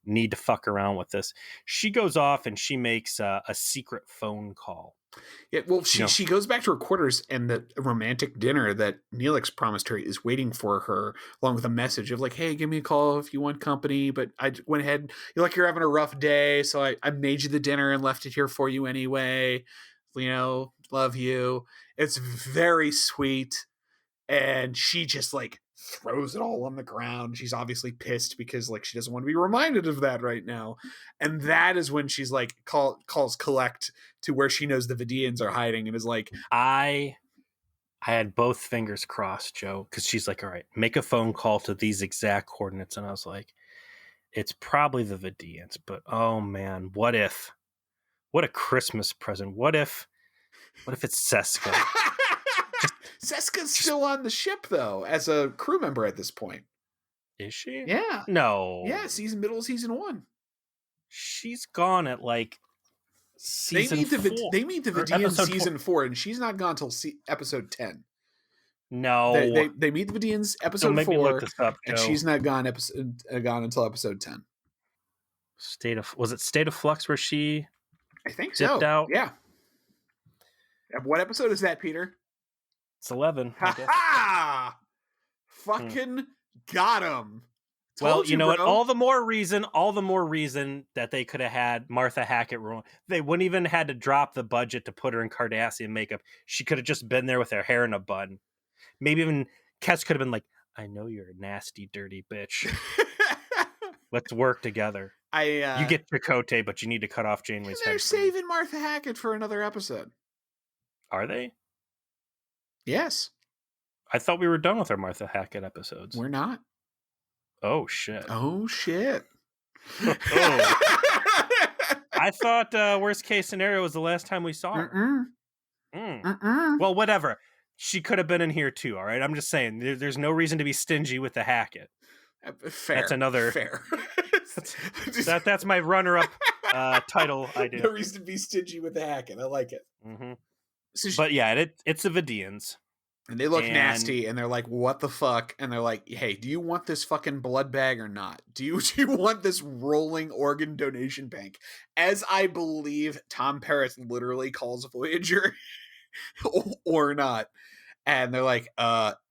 Speaker 2: need to fuck around with this? She goes off and she makes a secret phone call.
Speaker 1: Yeah, well, she goes back to her quarters, and the romantic dinner that Neelix promised her is waiting for her, along with a message of like, hey, give me a call if you want company, but I went ahead, you're having a rough day, so I made you the dinner and left it here for you anyway, love you. It's very sweet. And she just like throws it all on the ground. She's obviously pissed because like she doesn't want to be reminded of that right now. And that is when she's like calls Collect to where she knows the Vidians are hiding and is like,
Speaker 2: I had both fingers crossed, Joe, because she's like, all right, make a phone call to these exact coordinates. And I was like, it's probably the Vidians, but oh man, what a Christmas present. What if it's Seska?
Speaker 1: Seska's still on the ship though, as a crew member at this point.
Speaker 2: Is she?
Speaker 1: Yeah.
Speaker 2: No.
Speaker 1: Yeah, middle of season 1.
Speaker 2: She's gone at like season 4.
Speaker 1: They meet the Vidians season 4, and she's not gone until episode 10.
Speaker 2: No.
Speaker 1: They meet the Vidians episode 4, and she's not gone until episode 10.
Speaker 2: Was it State of Flux where she
Speaker 1: I think
Speaker 2: dipped
Speaker 1: so.
Speaker 2: out?
Speaker 1: Yeah. What episode is that, Peter?
Speaker 2: It's 11.
Speaker 1: Ha! Fucking got him.
Speaker 2: Well, you know what? All the more reason that they could have had Martha Hackett. They wouldn't even had to drop the budget to put her in Cardassian makeup. She could have just been there with her hair in a bun. Maybe even Kess could have been like, I know you're a nasty, dirty bitch. Let's work together. You get Chakotay, but you need to cut off Janeway's head.
Speaker 1: They're saving Martha Hackett for another episode.
Speaker 2: Are they?
Speaker 1: Yes.
Speaker 2: I thought we were done with our Martha Hackett episodes.
Speaker 1: We're not.
Speaker 2: Oh, shit.
Speaker 1: Oh, shit.
Speaker 2: Oh. I thought worst case scenario was the last time we saw her. Well, whatever. She could have been in here too, all right? I'm just saying, there's no reason to be stingy with the Hackett.
Speaker 1: Fair.
Speaker 2: That's another...
Speaker 1: Fair.
Speaker 2: that's my runner-up title idea.
Speaker 1: No reason to be stingy with the Hackett. I like it.
Speaker 2: Mm-hmm.
Speaker 1: So
Speaker 2: but yeah, it's the Vidians.
Speaker 1: And they look nasty, and they're like, what the fuck? And they're like, hey, do you want this fucking blood bag or not? Do you want this rolling organ donation bank? As I believe Tom Paris literally calls Voyager or not. And they're like,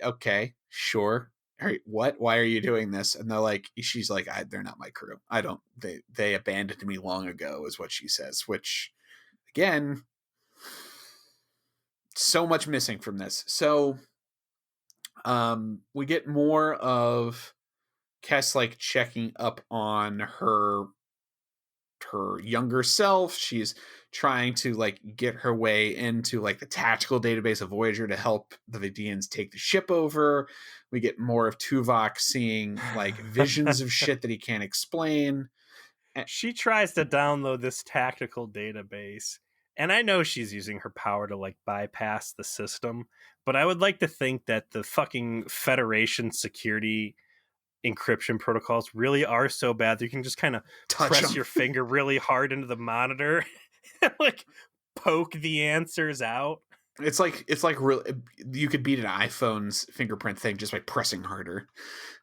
Speaker 1: okay, sure. All right, what? Why are you doing this? And they're like, she's like, they're not my crew. They abandoned me long ago, is what she says, which, again, so much missing from this. So we get more of Kes like checking up on her younger self. She's trying to like get her way into like the tactical database of Voyager to help the Vidians take the ship over. We get more of Tuvok seeing like visions of shit that he can't explain.
Speaker 2: She tries to download this tactical database, and I know she's using her power to like bypass the system, but I would like to think that the fucking Federation security encryption protocols really are so bad that you can just kind of press your finger really hard into the monitor and like poke the answers out.
Speaker 1: It's like really, you could beat an iPhone's fingerprint thing just by pressing harder.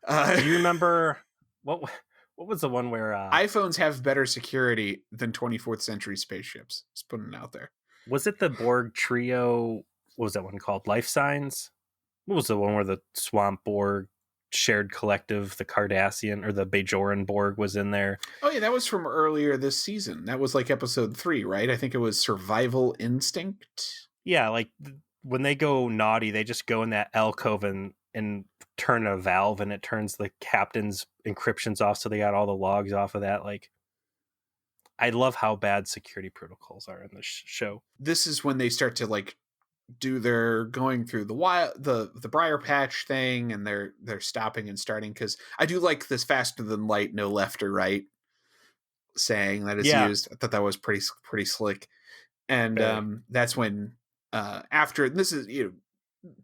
Speaker 2: Do you remember what was the one where
Speaker 1: iPhones have better security than 24th century spaceships? Just putting it out there.
Speaker 2: Was it the Borg trio? What was that one called? Life Signs? What was the one where the Swamp Borg shared collective, the Cardassian or the Bajoran Borg was in there?
Speaker 1: Oh yeah, that was from earlier this season. That was like episode 3, right? I think it was Survival Instinct.
Speaker 2: Yeah, like when they go naughty, they just go in that alcove and turn a valve, and it turns the captain's encryptions off, so they got all the logs off of that. Like, I love how bad security protocols are in this show.
Speaker 1: This is when they start to like do their going through the Briar Patch thing, and they're stopping and starting, because I do like this faster than light, no left or right saying that is used. I thought that was pretty slick. And that's when after this is, you know,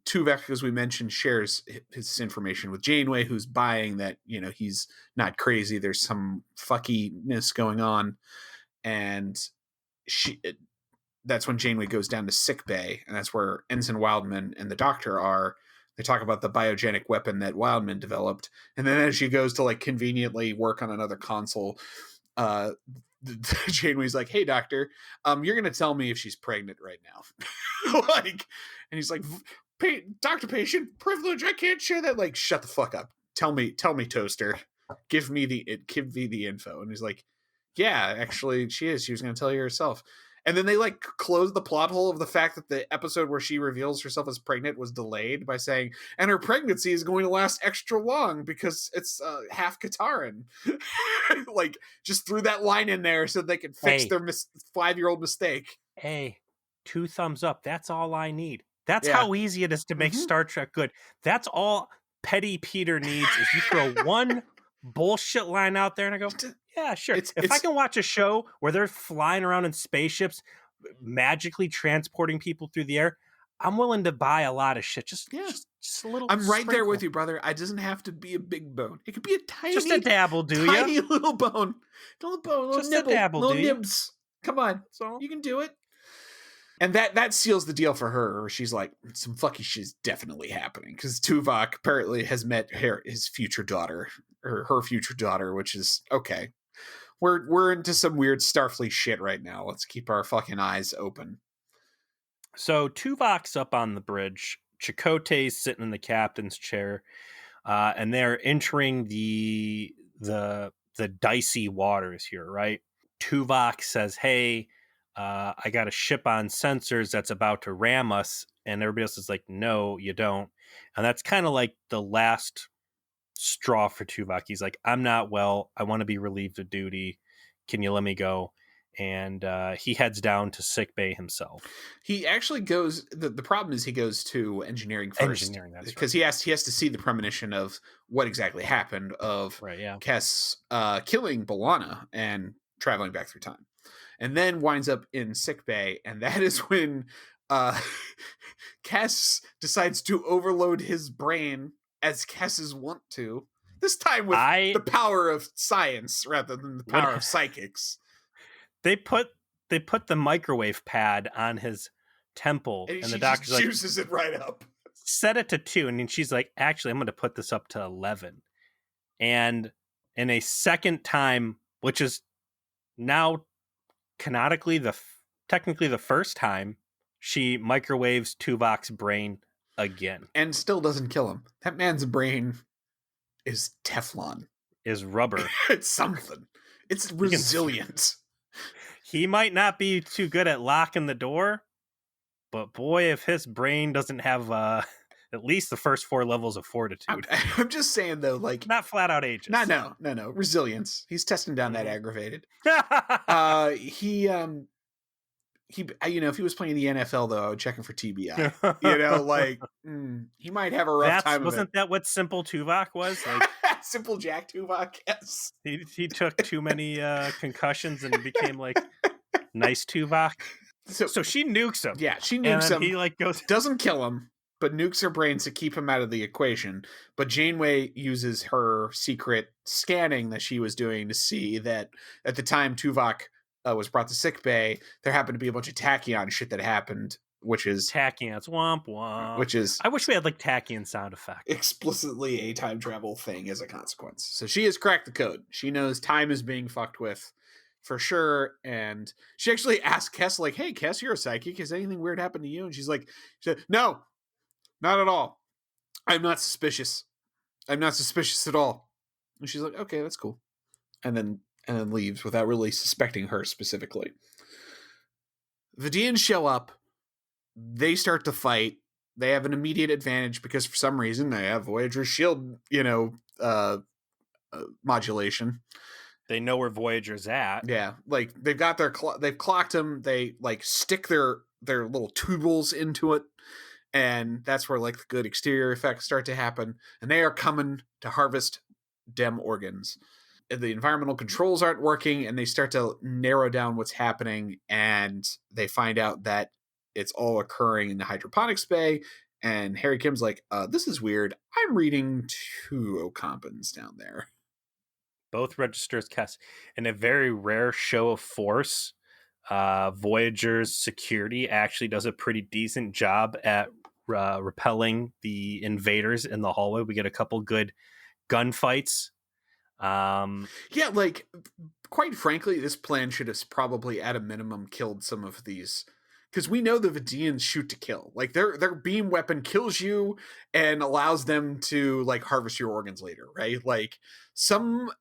Speaker 1: Tuvok, as we mentioned, shares his information with Janeway, who's buying that, you know, he's not crazy. There's some fuckiness going on. And that's when Janeway goes down to sick bay. And that's where Ensign Wildman and the doctor are. They talk about the biogenic weapon that Wildman developed. And then as she goes to like conveniently work on another console, Janeway's like, hey doctor, you're gonna tell me if she's pregnant right now. Like, and he's like, doctor patient privilege, I can't share that. Like, shut the fuck up, tell me toaster, give me the info. And he's like, yeah, actually she was gonna tell you herself. And then they like close the plot hole of the fact that the episode where she reveals herself as pregnant was delayed by saying, and her pregnancy is going to last extra long because it's half Kataran. Like, just threw that line in there so they could fix their 5-year-old mistake.
Speaker 2: Hey, 2 thumbs up. That's all I need. That's how easy it is to make Star Trek good. That's all Petty Peter needs, is you throw one bullshit line out there and I go, yeah, sure. If I can watch a show where they're flying around in spaceships, magically transporting people through the air, I'm willing to buy a lot of shit. Just a little.
Speaker 1: I'm right there with you, brother. It doesn't have to be a big bone. It could be a tiny,
Speaker 2: just a dabble,
Speaker 1: tiny little bone, little
Speaker 2: just
Speaker 1: nibble,
Speaker 2: a dabble,
Speaker 1: little nibs. Come on,
Speaker 2: so
Speaker 1: you can do it. And that seals the deal for her. She's like, some fucky shit's definitely happening, because Tuvok apparently has met his future daughter, or her future daughter, which is okay. We're into some weird Starfleet shit right now. Let's keep our fucking eyes open.
Speaker 2: So Tuvok's up on the bridge. Chakotay's sitting in the captain's chair, and they're entering the dicey waters here, right? Tuvok says, hey, I got a ship on sensors that's about to ram us. And everybody else is like, no, you don't. And that's kind of like the last straw for Tuvok. He's like, I'm not well. I want to be relieved of duty. Can you let me go? And he heads down to sickbay himself.
Speaker 1: He actually goes. The problem is he goes to engineering first
Speaker 2: Engineering, that's
Speaker 1: because he has to see the premonition of what exactly happened of
Speaker 2: right. Yeah,
Speaker 1: Kes killing B'Elanna and traveling back through time, and then winds up in sickbay, and that is when Kes decides to overload his brain as Kesses want to. This time with the power of science rather than the power of psychics.
Speaker 2: They put the microwave pad on his temple, and the doctor's like,
Speaker 1: juices it right up.
Speaker 2: Set it to 2, and then she's like, actually, I'm going to put this up to 11. And in a second time, which is now canonically technically the first time, she microwaves Tuvok's brain again,
Speaker 1: and still doesn't kill him. That man's brain is Teflon.
Speaker 2: Is rubber.
Speaker 1: It's something. It's resilient.
Speaker 2: He might not be too good at locking the door, but boy, if his brain doesn't have at least the first 4 levels of fortitude.
Speaker 1: I'm just saying though, like,
Speaker 2: not flat out ages.
Speaker 1: No. Resilience. He's testing down that aggravated. He if he was playing the NFL though, I would check him for TBI. Like he might have a rough time.
Speaker 2: Wasn't that what Simple Tuvok was? Like
Speaker 1: Simple Jack Tuvok, yes.
Speaker 2: He took too many concussions and became like nice Tuvok. So she nukes him.
Speaker 1: Yeah, she nukes him.
Speaker 2: He like
Speaker 1: doesn't kill him, but nukes her brains to keep him out of the equation. But Janeway uses her secret scanning that she was doing to see that at the time Tuvok was brought to sickbay, there happened to be a bunch of tachyon shit that happened, which is
Speaker 2: tachyons, womp womp.
Speaker 1: Which is,
Speaker 2: I wish we had like tachyon sound effect.
Speaker 1: Explicitly a time travel thing as a consequence. So she has cracked the code. She knows time is being fucked with for sure. And she actually asked Kes, like, "Hey, Kes, you're a psychic. Has anything weird happened to you?" And she said, "No, not at all. I'm not suspicious. I'm not suspicious at all." And she's like, "Okay, that's cool." And then leaves without really suspecting her specifically. The Vidians show up. They start to fight. They have an immediate advantage because for some reason they have Voyager's shield, modulation.
Speaker 2: They know where Voyager's at.
Speaker 1: Yeah, like they've got they've clocked him. They like stick their little tubals into it, and that's where like the good exterior effects start to happen. And they are coming to harvest dem organs. The environmental controls aren't working, and they start to narrow down what's happening, and they find out that it's all occurring in the hydroponics bay. And Harry Kim's like, this is weird. I'm reading 2 Ocampans down there.
Speaker 2: Both registers Kes. In a very rare show of force, Voyager's security actually does a pretty decent job at repelling the invaders in the hallway. We get a couple good gunfights.
Speaker 1: Yeah, like, quite frankly, this plan should have probably at a minimum killed some of these, because we know the Vidians shoot to kill. Like their beam weapon kills you and allows them to like harvest your organs later, right? Like some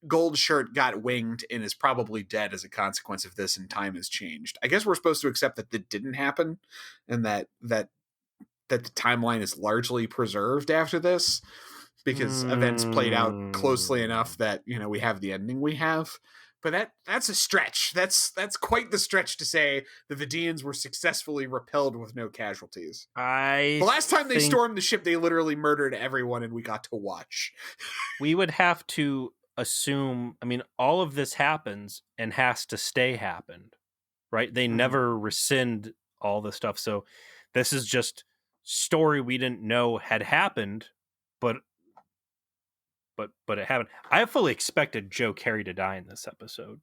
Speaker 1: gold shirt got winged and is probably dead as a consequence of this, and time has changed. I guess we're supposed to accept that that didn't happen, and that the timeline is largely preserved after this, because events played out closely enough that, we have the ending we have. But that's a stretch. That's quite the stretch to say the Vidians were successfully repelled with no casualties. The last time they stormed the ship, they literally murdered everyone, and we got to watch.
Speaker 2: We would have to assume, all of this happens and has to stay happened, right? They never rescind all the stuff. So this is just story we didn't know had happened, but it happened. I fully expected Joe Carey to die in this episode.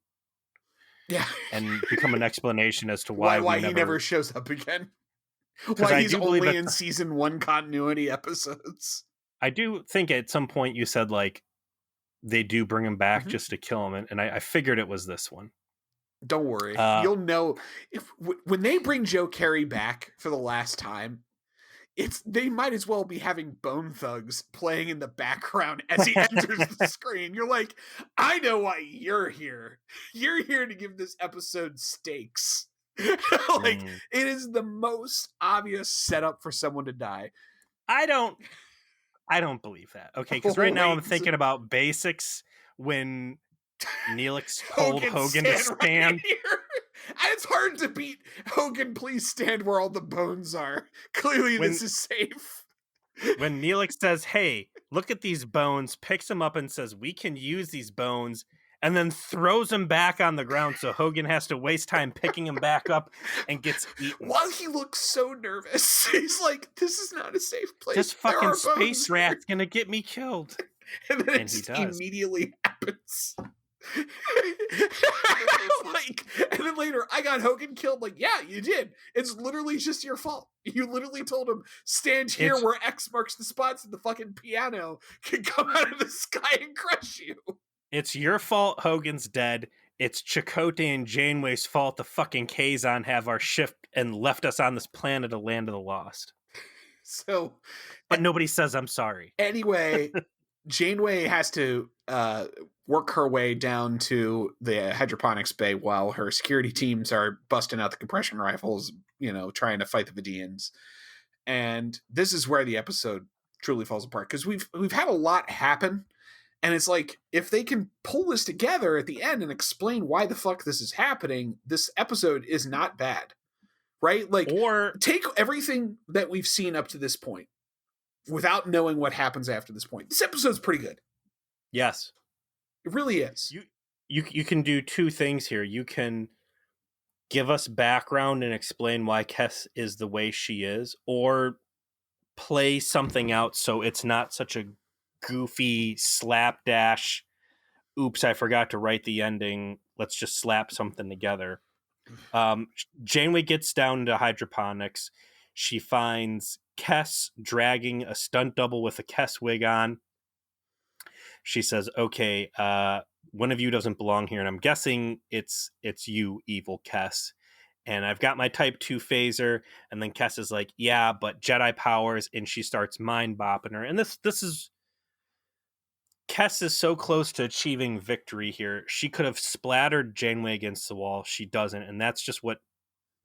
Speaker 1: Yeah.
Speaker 2: And become an explanation as to why
Speaker 1: he never shows up again. Why he's only in season 1 continuity episodes.
Speaker 2: I do think at some point you said like they do bring him back just to kill him, and I figured it was this one.
Speaker 1: Don't worry. You'll know when they bring Joe Carey back for the last time, they might as well be having Bone Thugs playing in the background as he enters the screen. You're like, I know why you're here. You're here to give this episode stakes. It is the most obvious setup for someone to die.
Speaker 2: I don't I don't believe that. Okay, because right
Speaker 1: Oh,
Speaker 2: now I'm
Speaker 1: wait.
Speaker 2: thinking about basics when Neelix told
Speaker 1: Hogan,
Speaker 2: Hogan to
Speaker 1: stand right
Speaker 2: stand.
Speaker 1: here. It's hard to beat Hogan, please stand where all the bones are. Clearly,
Speaker 2: When
Speaker 1: this is safe.
Speaker 2: when Neelix says, "Hey, look at these bones," picks them up and says, "We can use these bones," and then throws them back on the ground so Hogan has to waste time picking them back up and gets eaten.
Speaker 1: While he looks so nervous, he's like, "This is not a safe place.
Speaker 2: This
Speaker 1: There
Speaker 2: fucking
Speaker 1: are bones
Speaker 2: space
Speaker 1: here."
Speaker 2: rat's gonna get me killed.
Speaker 1: And then it
Speaker 2: And he
Speaker 1: just
Speaker 2: does.
Speaker 1: immediately happens. Like, and then later, I got Hogan killed. Like, yeah, you did. It's literally just your fault. You literally told him, stand here
Speaker 2: It's
Speaker 1: where X marks the spots and the fucking piano can come out of the sky and crush you.
Speaker 2: it's your fault Hogan's dead. It's Chakotay and Janeway's fault the fucking Kazon have our ship and left us on this planet, a land of the lost.
Speaker 1: So,
Speaker 2: But nobody says I'm sorry.
Speaker 1: anyway, Janeway has to work her way down to the hydroponics bay while her security teams are busting out the compression rifles, trying to fight the Vidians. And this is where the episode truly falls apart, because we've had a lot happen, and it's like, if they can pull this together at the end and explain why the fuck this is happening, this episode is not bad, right? Like,
Speaker 2: Or
Speaker 1: take everything that we've seen up to this point without knowing what happens after this point. This episode's pretty good.
Speaker 2: yes,
Speaker 1: It really is.
Speaker 2: you can do two things here. You can give us background and explain why Kess is the way she is, or play something out so it's not such a goofy slapdash. Oops, I forgot to write the ending. Let's just slap something together. Janeway gets down to hydroponics. She finds Kess dragging a stunt double with a Kess wig on. She says, "Okay, one of you doesn't belong here," and I'm guessing it's you, evil Kess. And I've got my Type 2 phaser. And then Kess is like, "Yeah, but Jedi powers," and she starts mind bopping her. And this is Kess is so close to achieving victory here. She could have splattered Janeway against the wall. She doesn't, and that's just what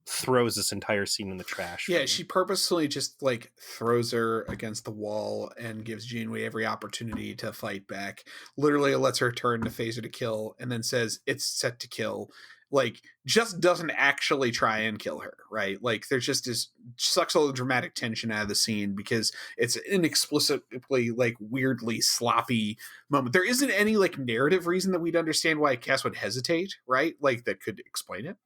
Speaker 2: throws this entire scene in the trash.
Speaker 1: Yeah, she purposely just like throws her against the wall and gives Janeway every opportunity to fight back. Literally lets her turn to phaser to kill, and then says it's set to kill. Like, just doesn't actually try and kill her, right? Like, there's just this, sucks all the dramatic tension out of the scene because it's inexplicably, like, weirdly sloppy moment. There isn't any like narrative reason that we'd understand why Cass would hesitate, right? Like, that could explain it.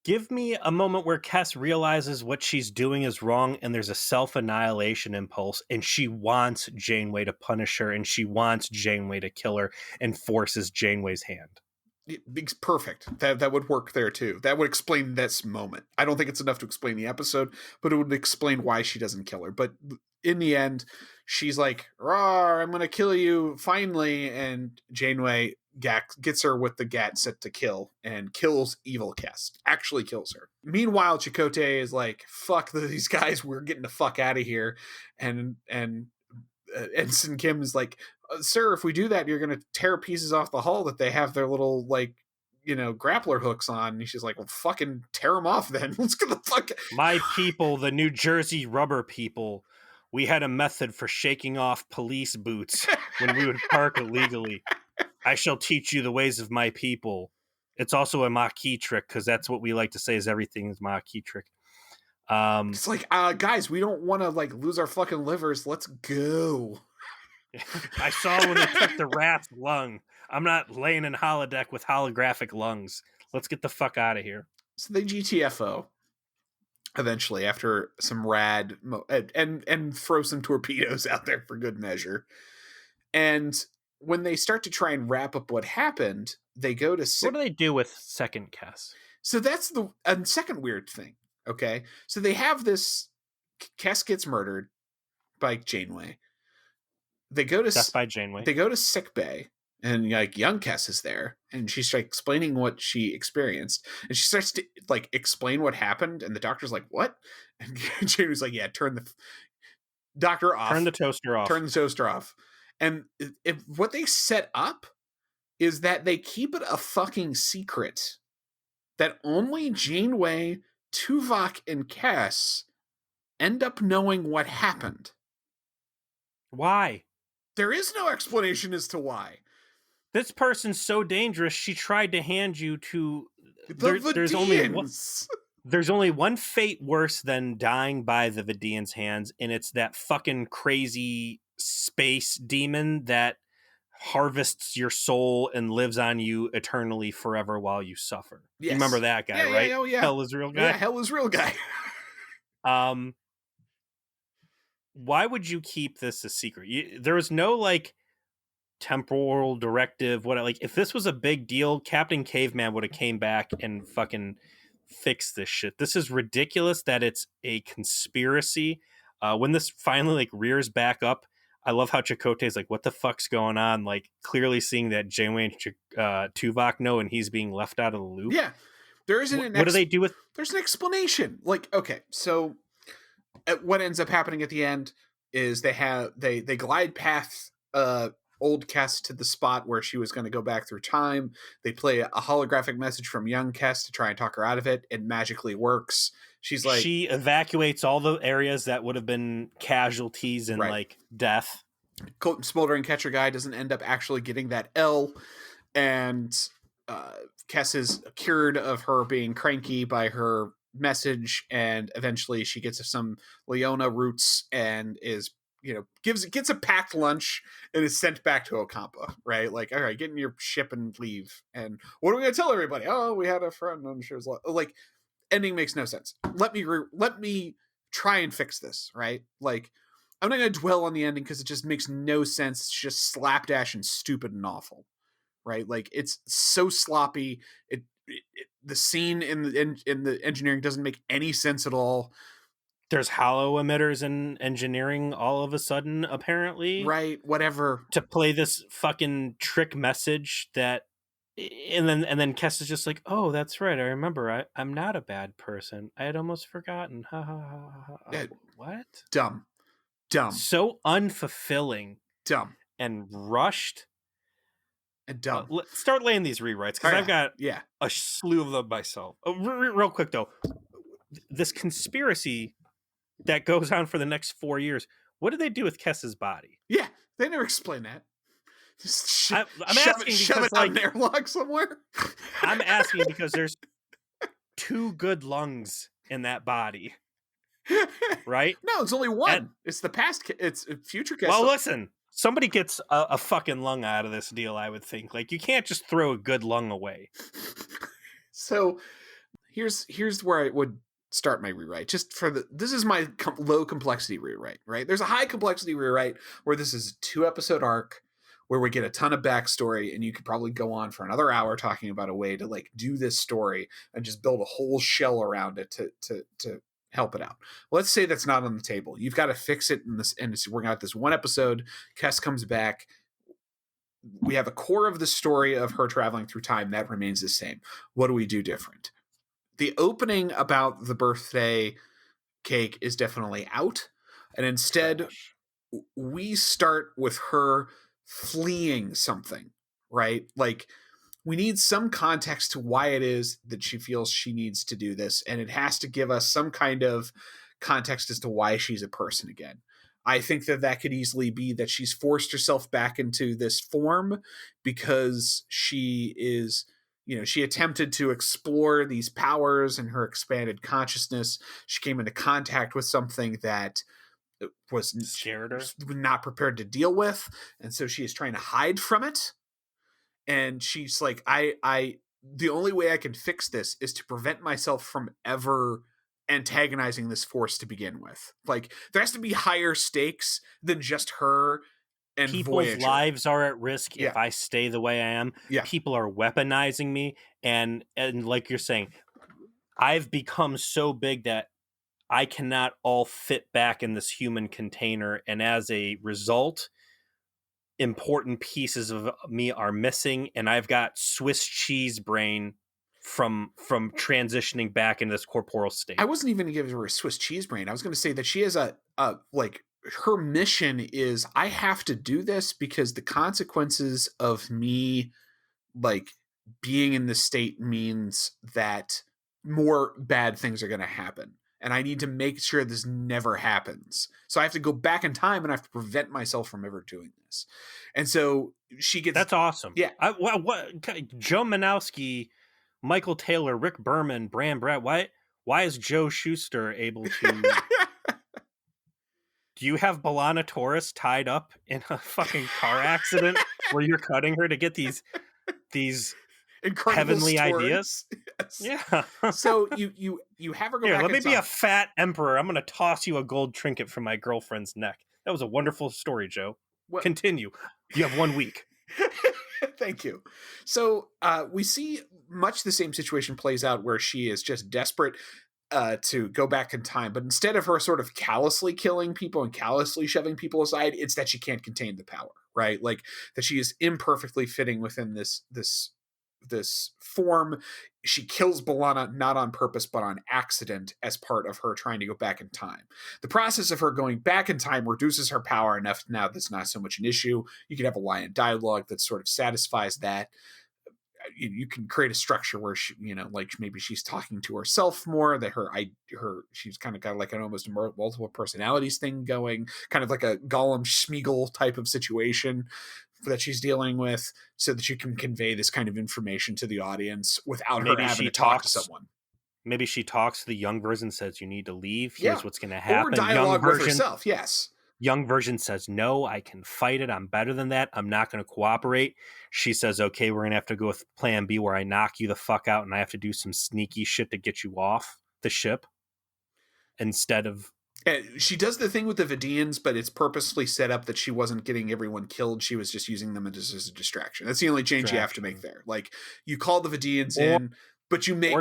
Speaker 2: Give me a moment where Kess realizes what she's doing is wrong and there's a self-annihilation impulse and she wants Janeway to punish her and she wants Janeway to kill her and forces Janeway's hand.
Speaker 1: It's perfect. That would work there too. That would explain this moment. I don't think it's enough to explain the episode, but it would explain why she doesn't kill her. But in the end, she's like, "Rawr, I'm gonna kill you finally," and Janeway gets her with the gat set to kill and kills evil Kess. Actually kills her. Meanwhile, Chakotay is like, "Fuck these guys, we're getting the fuck out of here," and Ensign Kim is like, "Sir, if we do that, you're going to tear pieces off the hull that they have their little, like, grappler hooks on." And she's like, "Well, fucking tear them off then. Let's get the fuck."
Speaker 2: My people, the New Jersey rubber people, we had a method for shaking off police boots when we would park illegally. I shall teach you the ways of my people. It's also a Maquis trick because that's what we like to say is everything is Maquis trick.
Speaker 1: It's like, guys, we don't want to like lose our fucking livers. Let's go.
Speaker 2: I saw when they took the rat's lung. I'm not laying in holodeck with holographic lungs. Let's get the fuck out of here.
Speaker 1: So they GTFO eventually after some rad and throw some torpedoes out there for good measure. And when they start to try and wrap up what happened, they go to
Speaker 2: What do they do with second Kess?
Speaker 1: So that's the second weird thing. Okay, so they have this. Kess gets murdered by Janeway. They go to
Speaker 2: Death by Janeway.
Speaker 1: They go to sick bay, and like young Kess is there, and she's like explaining what she experienced, and she starts to like explain what happened, and the doctor's like, "What?" And Janeway's like, "Yeah, turn the doctor off,
Speaker 2: Turn the toaster off,
Speaker 1: turn the toaster off." And if what they set up is that they keep it a fucking secret that only Janeway, Tuvok, and Kess end up knowing what happened.
Speaker 2: Why?
Speaker 1: There is no explanation as to why.
Speaker 2: This person's so dangerous. She tried to hand you to.
Speaker 1: The
Speaker 2: There's
Speaker 1: Vidians.
Speaker 2: only one fate worse than dying by the Vidians' hands, and it's that fucking crazy space demon that harvests your soul and lives on you eternally forever while you suffer. You remember
Speaker 1: Yes.
Speaker 2: that guy,
Speaker 1: Yeah,
Speaker 2: right?
Speaker 1: yeah, oh yeah.
Speaker 2: Hell is real
Speaker 1: Yeah,
Speaker 2: guy.
Speaker 1: hell is real guy.
Speaker 2: Um, why would you keep this a secret? There was no like temporal directive. What like if this was a big deal, Captain Caveman would have came back and fucking fixed this shit. This is ridiculous that it's a conspiracy. When this finally like rears back up, I love how Chakotay's like, "What the fuck's going on?" Like clearly seeing that Janeway and Tuvok know, and he's being left out of the loop.
Speaker 1: Yeah, there isn't
Speaker 2: What do they do with?
Speaker 1: There's an explanation. Like, okay, so what ends up happening at the end is they glide past old Kess to the spot where she was going to go back through time. They play a holographic message from young Kess to try and talk her out of it. It magically works. She's like,
Speaker 2: she evacuates all the areas that would have been casualties and
Speaker 1: Right.
Speaker 2: like death.
Speaker 1: Smoldering Catcher Guy doesn't end up actually getting that L, and Kess is cured of her being cranky by her message, and eventually she gets some Leona roots and is gets a packed lunch and is sent back to Ocampa, right? Like, all right, get in your ship and leave. And what are we gonna tell everybody? Oh, we had a friend and she was like, ending makes no sense. Let me try and fix this, right? Like, I'm not gonna dwell on the ending because it just makes no sense. It's just slapdash and stupid and awful, right? Like, it's so sloppy. The scene in the engineering doesn't make any sense at all.
Speaker 2: There's hollow emitters in engineering all of a sudden, apparently.
Speaker 1: Right, whatever.
Speaker 2: To play this fucking trick message that and then Kess is just like, oh, that's right. I remember. I'm not a bad person. I had almost forgotten. Ha ha ha ha.
Speaker 1: Yeah.
Speaker 2: What?
Speaker 1: Dumb.
Speaker 2: So unfulfilling.
Speaker 1: Dumb.
Speaker 2: And rushed.
Speaker 1: And dumb.
Speaker 2: Let's start laying these rewrites because I've got
Speaker 1: yeah
Speaker 2: a slew of them myself. Real quick though, this conspiracy that goes on for the next 4 years. What did they do with Kess's body?
Speaker 1: Yeah, they never explain that. Just
Speaker 2: I'm asking
Speaker 1: shove
Speaker 2: because
Speaker 1: it on an airlock somewhere.
Speaker 2: I'm asking because there's 2 good lungs in that body, right?
Speaker 1: No, it's only one. It's the past. It's future Kess.
Speaker 2: Well, listen, somebody gets a fucking lung out of this deal. I would think like you can't just throw a good lung away.
Speaker 1: So here's where I would start my rewrite. Just for this is my low complexity rewrite, right? There's a high complexity rewrite where this is a 2-episode arc where we get a ton of backstory, and you could probably go on for another hour talking about a way to like do this story and just build a whole shell around it to help it out. Let's say that's not on the table. You've got to fix it in this, and it's working out this one episode. Kess comes back. We have a core of the story of her traveling through time that remains the same. What do we do different? The opening about the birthday cake is definitely out, and instead we start with her fleeing something, right? Like, we need some context to why it is that she feels she needs to do this, and it has to give us some kind of context as to why she's a person again. I think that could easily be that she's forced herself back into this form because she is, she attempted to explore these powers in her expanded consciousness. She came into contact with something that was
Speaker 2: scared her,
Speaker 1: not prepared to deal with, and so she is trying to hide from it. And she's like, I the only way I can fix this is to prevent myself from ever antagonizing this force to begin with. Like, there has to be higher stakes than just her and
Speaker 2: people's
Speaker 1: Voyager.
Speaker 2: lives are at risk if I stay the way I am. People are weaponizing me, and like you're saying, I've become so big that I cannot all fit back in this human container, and as a result, important pieces of me are missing, and I've got Swiss cheese brain from transitioning back into this corporeal state.
Speaker 1: I wasn't even going to give her a Swiss cheese brain. I was going to say that she has a like, her mission is, I have to do this because the consequences of me like being in this state means that more bad things are going to happen. and I need to make sure this never happens. So I have to go back in time and I have to prevent myself from ever doing this. And so she gets,
Speaker 2: That's awesome.
Speaker 1: yeah.
Speaker 2: What Joe Manowski, Michael Taylor, Rick Berman, Bram Brett? Why is Joe Shuster able to? Do you have Balana Taurus tied up in a fucking car accident where you're cutting her to get these
Speaker 1: incredible
Speaker 2: heavenly
Speaker 1: stories.
Speaker 2: ideas?
Speaker 1: Yes.
Speaker 2: Yeah.
Speaker 1: So you have her go
Speaker 2: Here,
Speaker 1: back
Speaker 2: let
Speaker 1: in
Speaker 2: me be
Speaker 1: time.
Speaker 2: a fat emperor. I'm going to toss you a gold trinket from my girlfriend's neck. That was a wonderful story, Joe.
Speaker 1: Well,
Speaker 2: continue. You have 1 week.
Speaker 1: Thank you. So we see much the same situation plays out where she is just desperate to go back in time. But instead of her sort of callously killing people and callously shoving people aside, it's that she can't contain the power, right? Like that she is imperfectly fitting within this form. She kills B'Elanna not on purpose, but on accident as part of her trying to go back in time. The process of her going back in time reduces her power enough now that's not so much an issue. You can have a line in dialogue that sort of satisfies that. You can create a structure where she, like maybe she's talking to herself more, that she's kind of got like an almost multiple personalities thing going, kind of like a Gollum Schmeagol type of situation that she's dealing with, so that you can convey this kind of information to the audience without her having to talk to someone.
Speaker 2: Maybe she talks to the young version, says you need to leave. Here's what's going to
Speaker 1: Or
Speaker 2: happen.
Speaker 1: dialogue with herself. Yes.
Speaker 2: Young version says, no, I can fight it. I'm better than that. I'm not going to cooperate. She says, okay, we're going to have to go with plan B where I knock you the fuck out and I have to do some sneaky shit to get you off the ship instead of...
Speaker 1: She does the thing with the Vidians, but it's purposely set up that she wasn't getting everyone killed. She was just using them as a distraction. That's the only change you have to make there. Like, you call the Vidians in, but you make...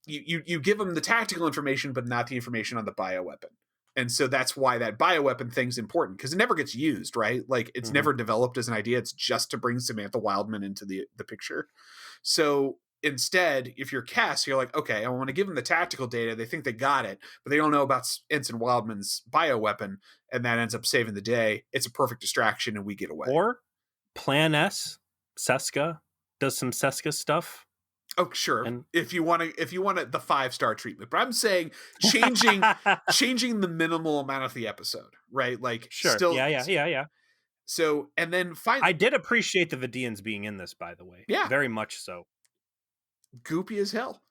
Speaker 1: You give them the tactical information, but not the information on the bioweapon. And so that's why that bioweapon thing's important, because it never gets used, right? Like, it's never developed as an idea. It's just to bring Samantha Wildman into the picture. So instead, if you're Cass, you're like, okay, I want to give them the tactical data. They think they got it, but they don't know about Ensign Wildman's bioweapon, and that ends up saving the day. It's a perfect distraction, and we get away.
Speaker 2: Or Plan S, Seska, does some Seska stuff.
Speaker 1: Oh, sure. And if you want the 5-star treatment, but I'm saying changing the minimal amount of the episode, right? Like,
Speaker 2: sure.
Speaker 1: Still,
Speaker 2: yeah.
Speaker 1: So, and then finally,
Speaker 2: I did appreciate the Vidians being in this, by the way.
Speaker 1: Yeah,
Speaker 2: very much so.
Speaker 1: Goopy as hell,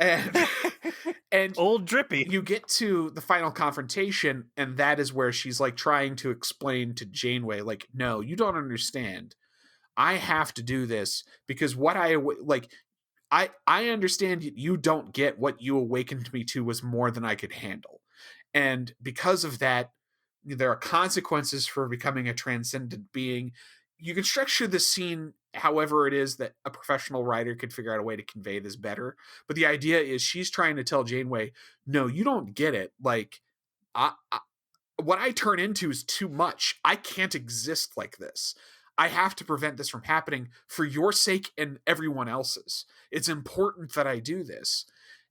Speaker 1: and
Speaker 2: old Drippy.
Speaker 1: You get to the final confrontation, and that is where she's like trying to explain to Janeway, like, no, you don't understand. I have to do this because what I understand you don't get what you awakened me to was more than I could handle. And because of that, there are consequences for becoming a transcendent being. You can structure the scene however it is that a professional writer could figure out a way to convey this better. But the idea is she's trying to tell Janeway, no, you don't get it. Like, what I turn into is too much. I can't exist like this. I have to prevent this from happening for your sake and everyone else's. It's important that I do this.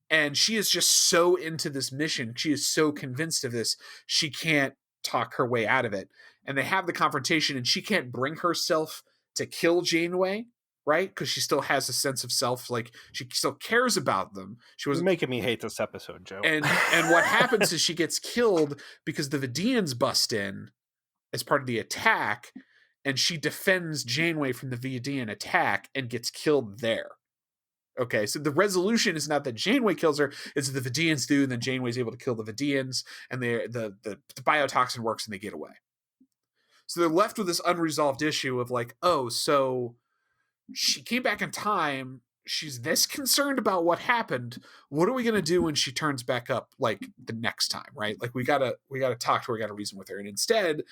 Speaker 1: And she is just so into this mission. She is so convinced of this. She can't talk her way out of it. And they have the confrontation, and she can't bring herself to kill Janeway, right? Because she still has a sense of self. Like, she still cares about them. She was
Speaker 2: making me hate this episode, Joe.
Speaker 1: And what happens is she gets killed because the Vidians bust in as part of the attack, and she defends Janeway from the Vidian attack and gets killed there. Okay, so the resolution is not that Janeway kills her, it's that the Vidians do, and then Janeway's able to kill the Vidians, and the biotoxin works and they get away. So they're left with this unresolved issue of like, oh, so she came back in time, she's this concerned about what happened, what are we going to do when she turns back up, like, the next time, right? Like, we gotta talk to her, we gotta reason with her. And instead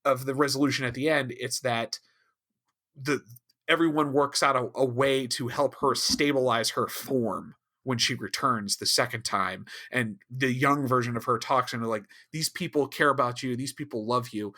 Speaker 1: of the resolution at the end, it's that everyone works out a way to help her stabilize her form when she returns the second time. And the young version of her talks to her like, these people care about you, these people love you,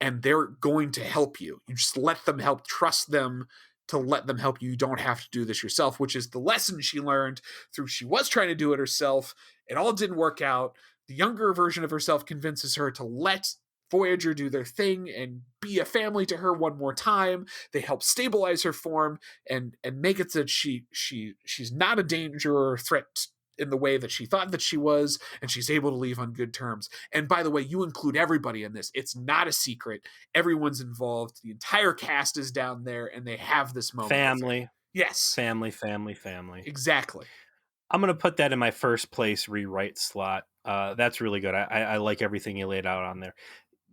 Speaker 1: and they're going to help you. You just let them help, trust them to let them help you. You don't have to do this yourself, which is the lesson she learned through she was trying to do it herself. It all didn't work out. The younger version of herself convinces her to let Voyager do their thing and be a family to her one more time. They help stabilize her form and make it so that she's not a danger or threat in the way that she thought that she was, and she's able to leave on good terms. And by the way, you include everybody in this. It's not a secret. Everyone's involved. The entire cast is down there, and they have this moment with her.
Speaker 2: Family,
Speaker 1: Yes,
Speaker 2: family.
Speaker 1: exactly.
Speaker 2: I'm going to put that in my first place rewrite slot. That's really good. I like everything you laid out on there.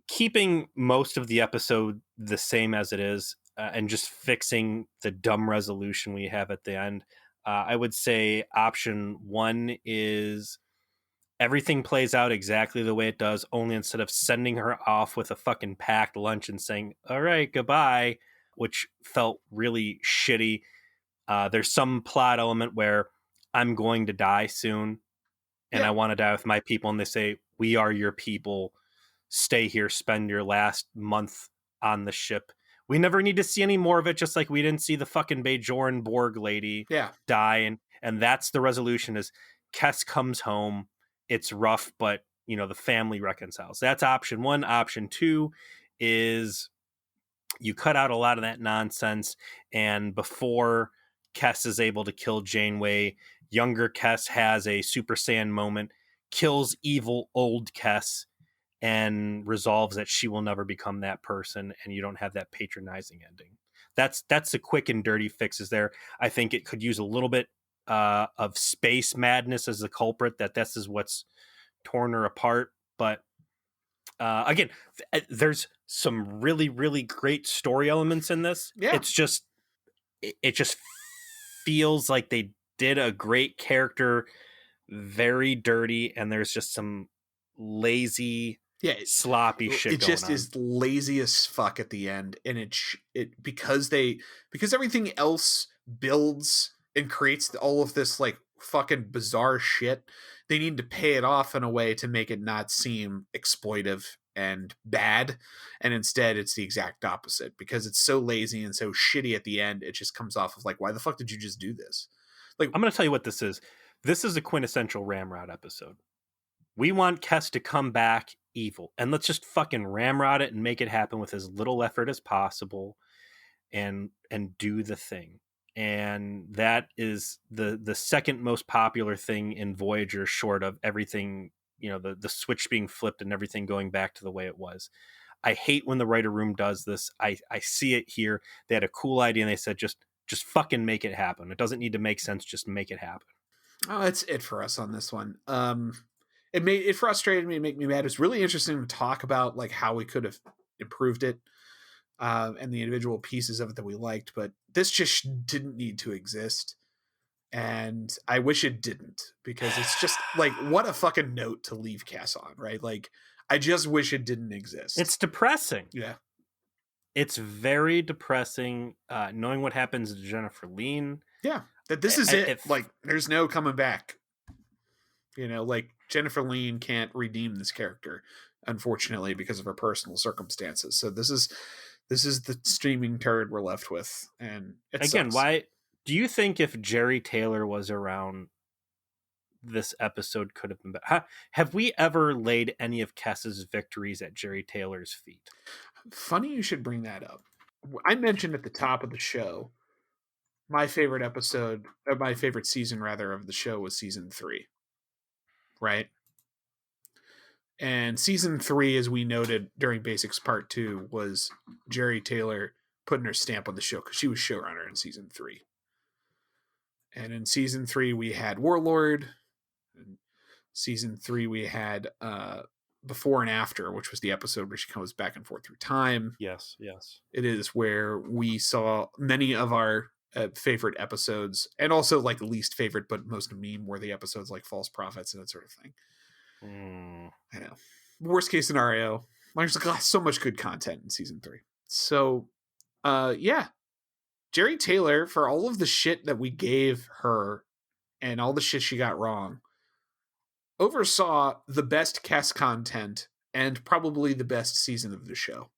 Speaker 2: Keeping most of the episode the same as it is, and just fixing the dumb resolution we have at the end. I would say option one is everything plays out exactly the way it does, only instead of sending her off with a fucking packed lunch and saying, all right, goodbye, which felt really shitty. There's some plot element where I'm going to die soon and
Speaker 1: Yeah,
Speaker 2: I want to die with my people. And they say, we are your people. Stay here, spend your last month on the ship. We never need to see any more of it, just like we didn't see the fucking Bajoran Borg lady
Speaker 1: yeah,
Speaker 2: die. And that's the resolution is Kess comes home. It's rough, but the family reconciles. That's option one. Option two is you cut out a lot of that nonsense, and before Kess is able to kill Janeway, younger Kess has a Super Saiyan moment, kills evil old Kess, and resolves that she will never become that person, and you don't have that patronizing ending. That's the quick and dirty fixes there. I think it could use a little bit of space madness as the culprit, that this is what's torn her apart. But again, there's some really, really great story elements in this.
Speaker 1: yeah.
Speaker 2: It just feels like they did a great character very dirty, and there's just some lazy,
Speaker 1: Yeah,
Speaker 2: sloppy shit
Speaker 1: it
Speaker 2: going
Speaker 1: just
Speaker 2: on.
Speaker 1: is lazy as fuck at the end, and because everything else builds and creates all of this like fucking bizarre shit. They need to pay it off in a way to make it not seem exploitive and bad, and instead it's the exact opposite because it's so lazy and so shitty at the end. It just comes off of like, why the fuck did you just do this? Like,
Speaker 2: I'm going to tell you what this is. This is a quintessential Ramrod episode. We want Kess to come back evil, and let's just fucking ramrod it and make it happen with as little effort as possible, and do the thing. And that is the second most popular thing in Voyager, short of everything, the switch being flipped and everything going back to the way it was. I hate when the writer room does this. I see it here. They had a cool idea and they said, just fucking make it happen. It doesn't need to make sense. Just make it happen.
Speaker 1: oh, that's it for us on this one. It frustrated me, make me mad. It was really interesting to talk about like how we could have improved it, and the individual pieces of it that we liked, but this just didn't need to exist. And I wish it didn't, because it's just like, what a fucking note to leave Cass on, right? Like, I just wish it didn't exist.
Speaker 2: It's depressing.
Speaker 1: Yeah.
Speaker 2: It's very depressing, knowing what happens to Jennifer Lean.
Speaker 1: Yeah. That this is it. Like, there's no coming back. Like Jennifer Lean can't redeem this character, unfortunately, because of her personal circumstances. So this is the streaming turd we're left with. And it
Speaker 2: again,
Speaker 1: sucks.
Speaker 2: why do you think if Jerry Taylor was around, this episode could have been better? Have we ever laid any of Kess's victories at Jerry Taylor's feet?
Speaker 1: Funny you should bring that up. I mentioned at the top of the show, my favorite episode, or my favorite season rather, of the show was season 3. Right? And season 3, as we noted during Basics Part 2, was Jerry Taylor putting her stamp on the show because she was showrunner in season 3. And in season 3, we had Warlord. In season 3, we had Before and After, which was the episode where she comes back and forth through time.
Speaker 2: Yes.
Speaker 1: It is where we saw many of our favorite episodes, and also like least favorite but most meme-worthy episodes like False Prophets and that sort of thing. I know. Worst case scenario, there's so much good content in season 3. So, yeah. Jerry Taylor, for all of the shit that we gave her and all the shit she got wrong, oversaw the best cast content and probably the best season of the show.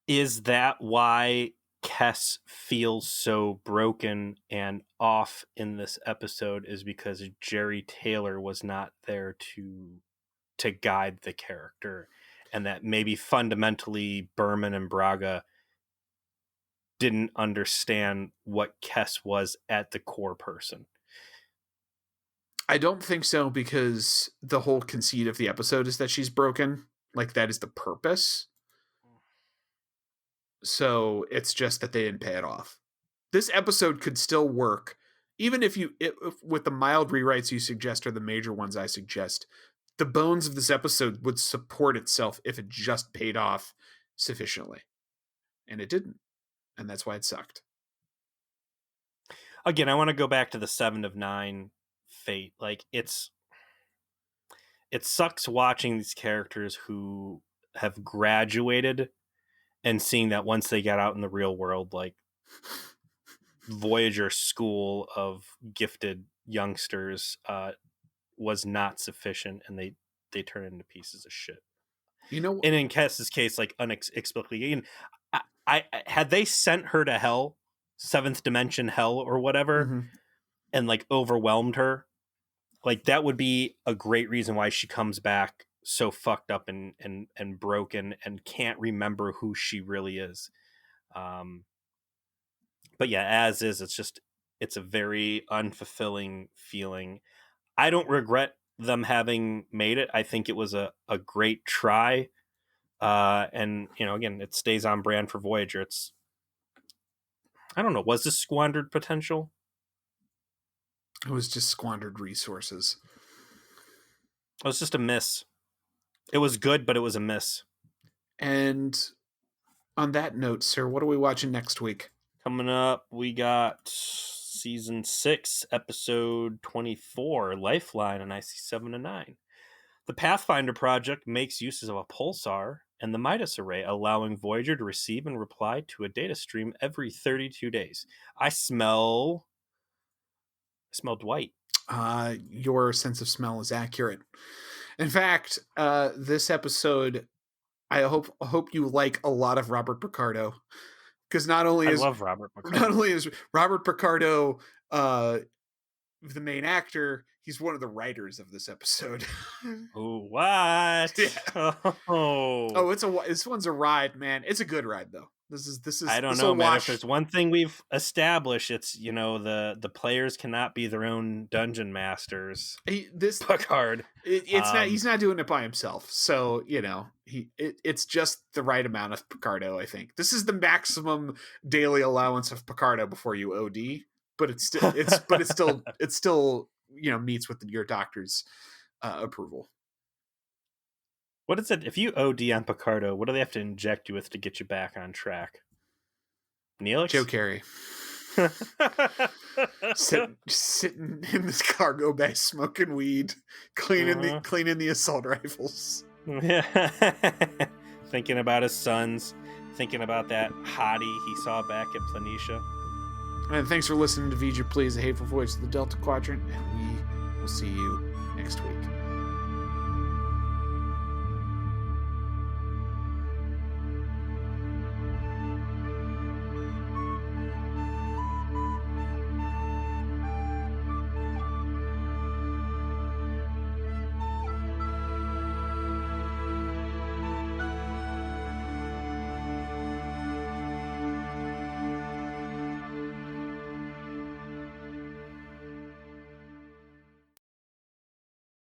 Speaker 2: Is that why Kess feels so broken and off in this episode, is because Jerry Taylor was not there to guide the character, and that maybe fundamentally Berman and Braga didn't understand what Kess was at the core person?
Speaker 1: I don't think so, because the whole conceit of the episode is that she's broken. Like, that is the purpose. So it's just that they didn't pay it off. This episode could still work, even if with the mild rewrites you suggest or the major ones I suggest. The bones of this episode would support itself if it just paid off sufficiently, and it didn't, and that's why it sucked.
Speaker 2: Again, I want to go back to the 7 of 9 fate. Like, it sucks watching these characters who have graduated and seeing that once they got out in the real world, like, Voyager school of gifted youngsters was not sufficient, and they turn into pieces of shit.
Speaker 1: You know,
Speaker 2: and in Cass's case, like, inexplicably, and I had they sent her to hell, 7th dimension hell or whatever,
Speaker 1: mm-hmm.
Speaker 2: and like overwhelmed her, like, that would be a great reason why she comes back so fucked up and broken and can't remember who she really is. But yeah, as is, it's a very unfulfilling feeling. I don't regret them having made it. I think it was a great try. And, again, it stays on brand for Voyager. I don't know, was this squandered potential?
Speaker 1: It was just squandered resources.
Speaker 2: It was just a miss. It was good, but it was a miss.
Speaker 1: And on that note, sir, what are we watching next week?
Speaker 2: Coming up, we got season 6, episode 24, Lifeline on IC7 and 9. The Pathfinder project makes uses of a pulsar and the Midas array, allowing Voyager to receive and reply to a data stream every 32 days. I smell Dwight.
Speaker 1: Your sense of smell is accurate. In fact, this episode, I hope you like a lot of Robert Picardo, because not only is
Speaker 2: Robert
Speaker 1: Picardo the main actor, he's one of the writers of this episode.
Speaker 2: Oh, what?
Speaker 1: Yeah. Oh, this one's a ride, man. It's a good ride though. This is
Speaker 2: I don't know, man. If there's one thing we've established, it's, the players cannot be their own dungeon masters. Picard.
Speaker 1: He's not doing it by himself. So, it's just the right amount of Picardo, I think. This is the maximum daily allowance of Picardo before you OD, but it's still meets with your doctor's approval.
Speaker 2: What is it? If you OD on Picardo, what do they have to inject you with to get you back on track? Neelix?
Speaker 1: Joe Carey. Sitting in this cargo bay, smoking weed, cleaning the assault rifles.
Speaker 2: Thinking about his sons, thinking about that hottie he saw back at Planitia.
Speaker 1: And thanks for listening to Voyager, Please, a Hateful Voice of the Delta Quadrant, and we will see you next week.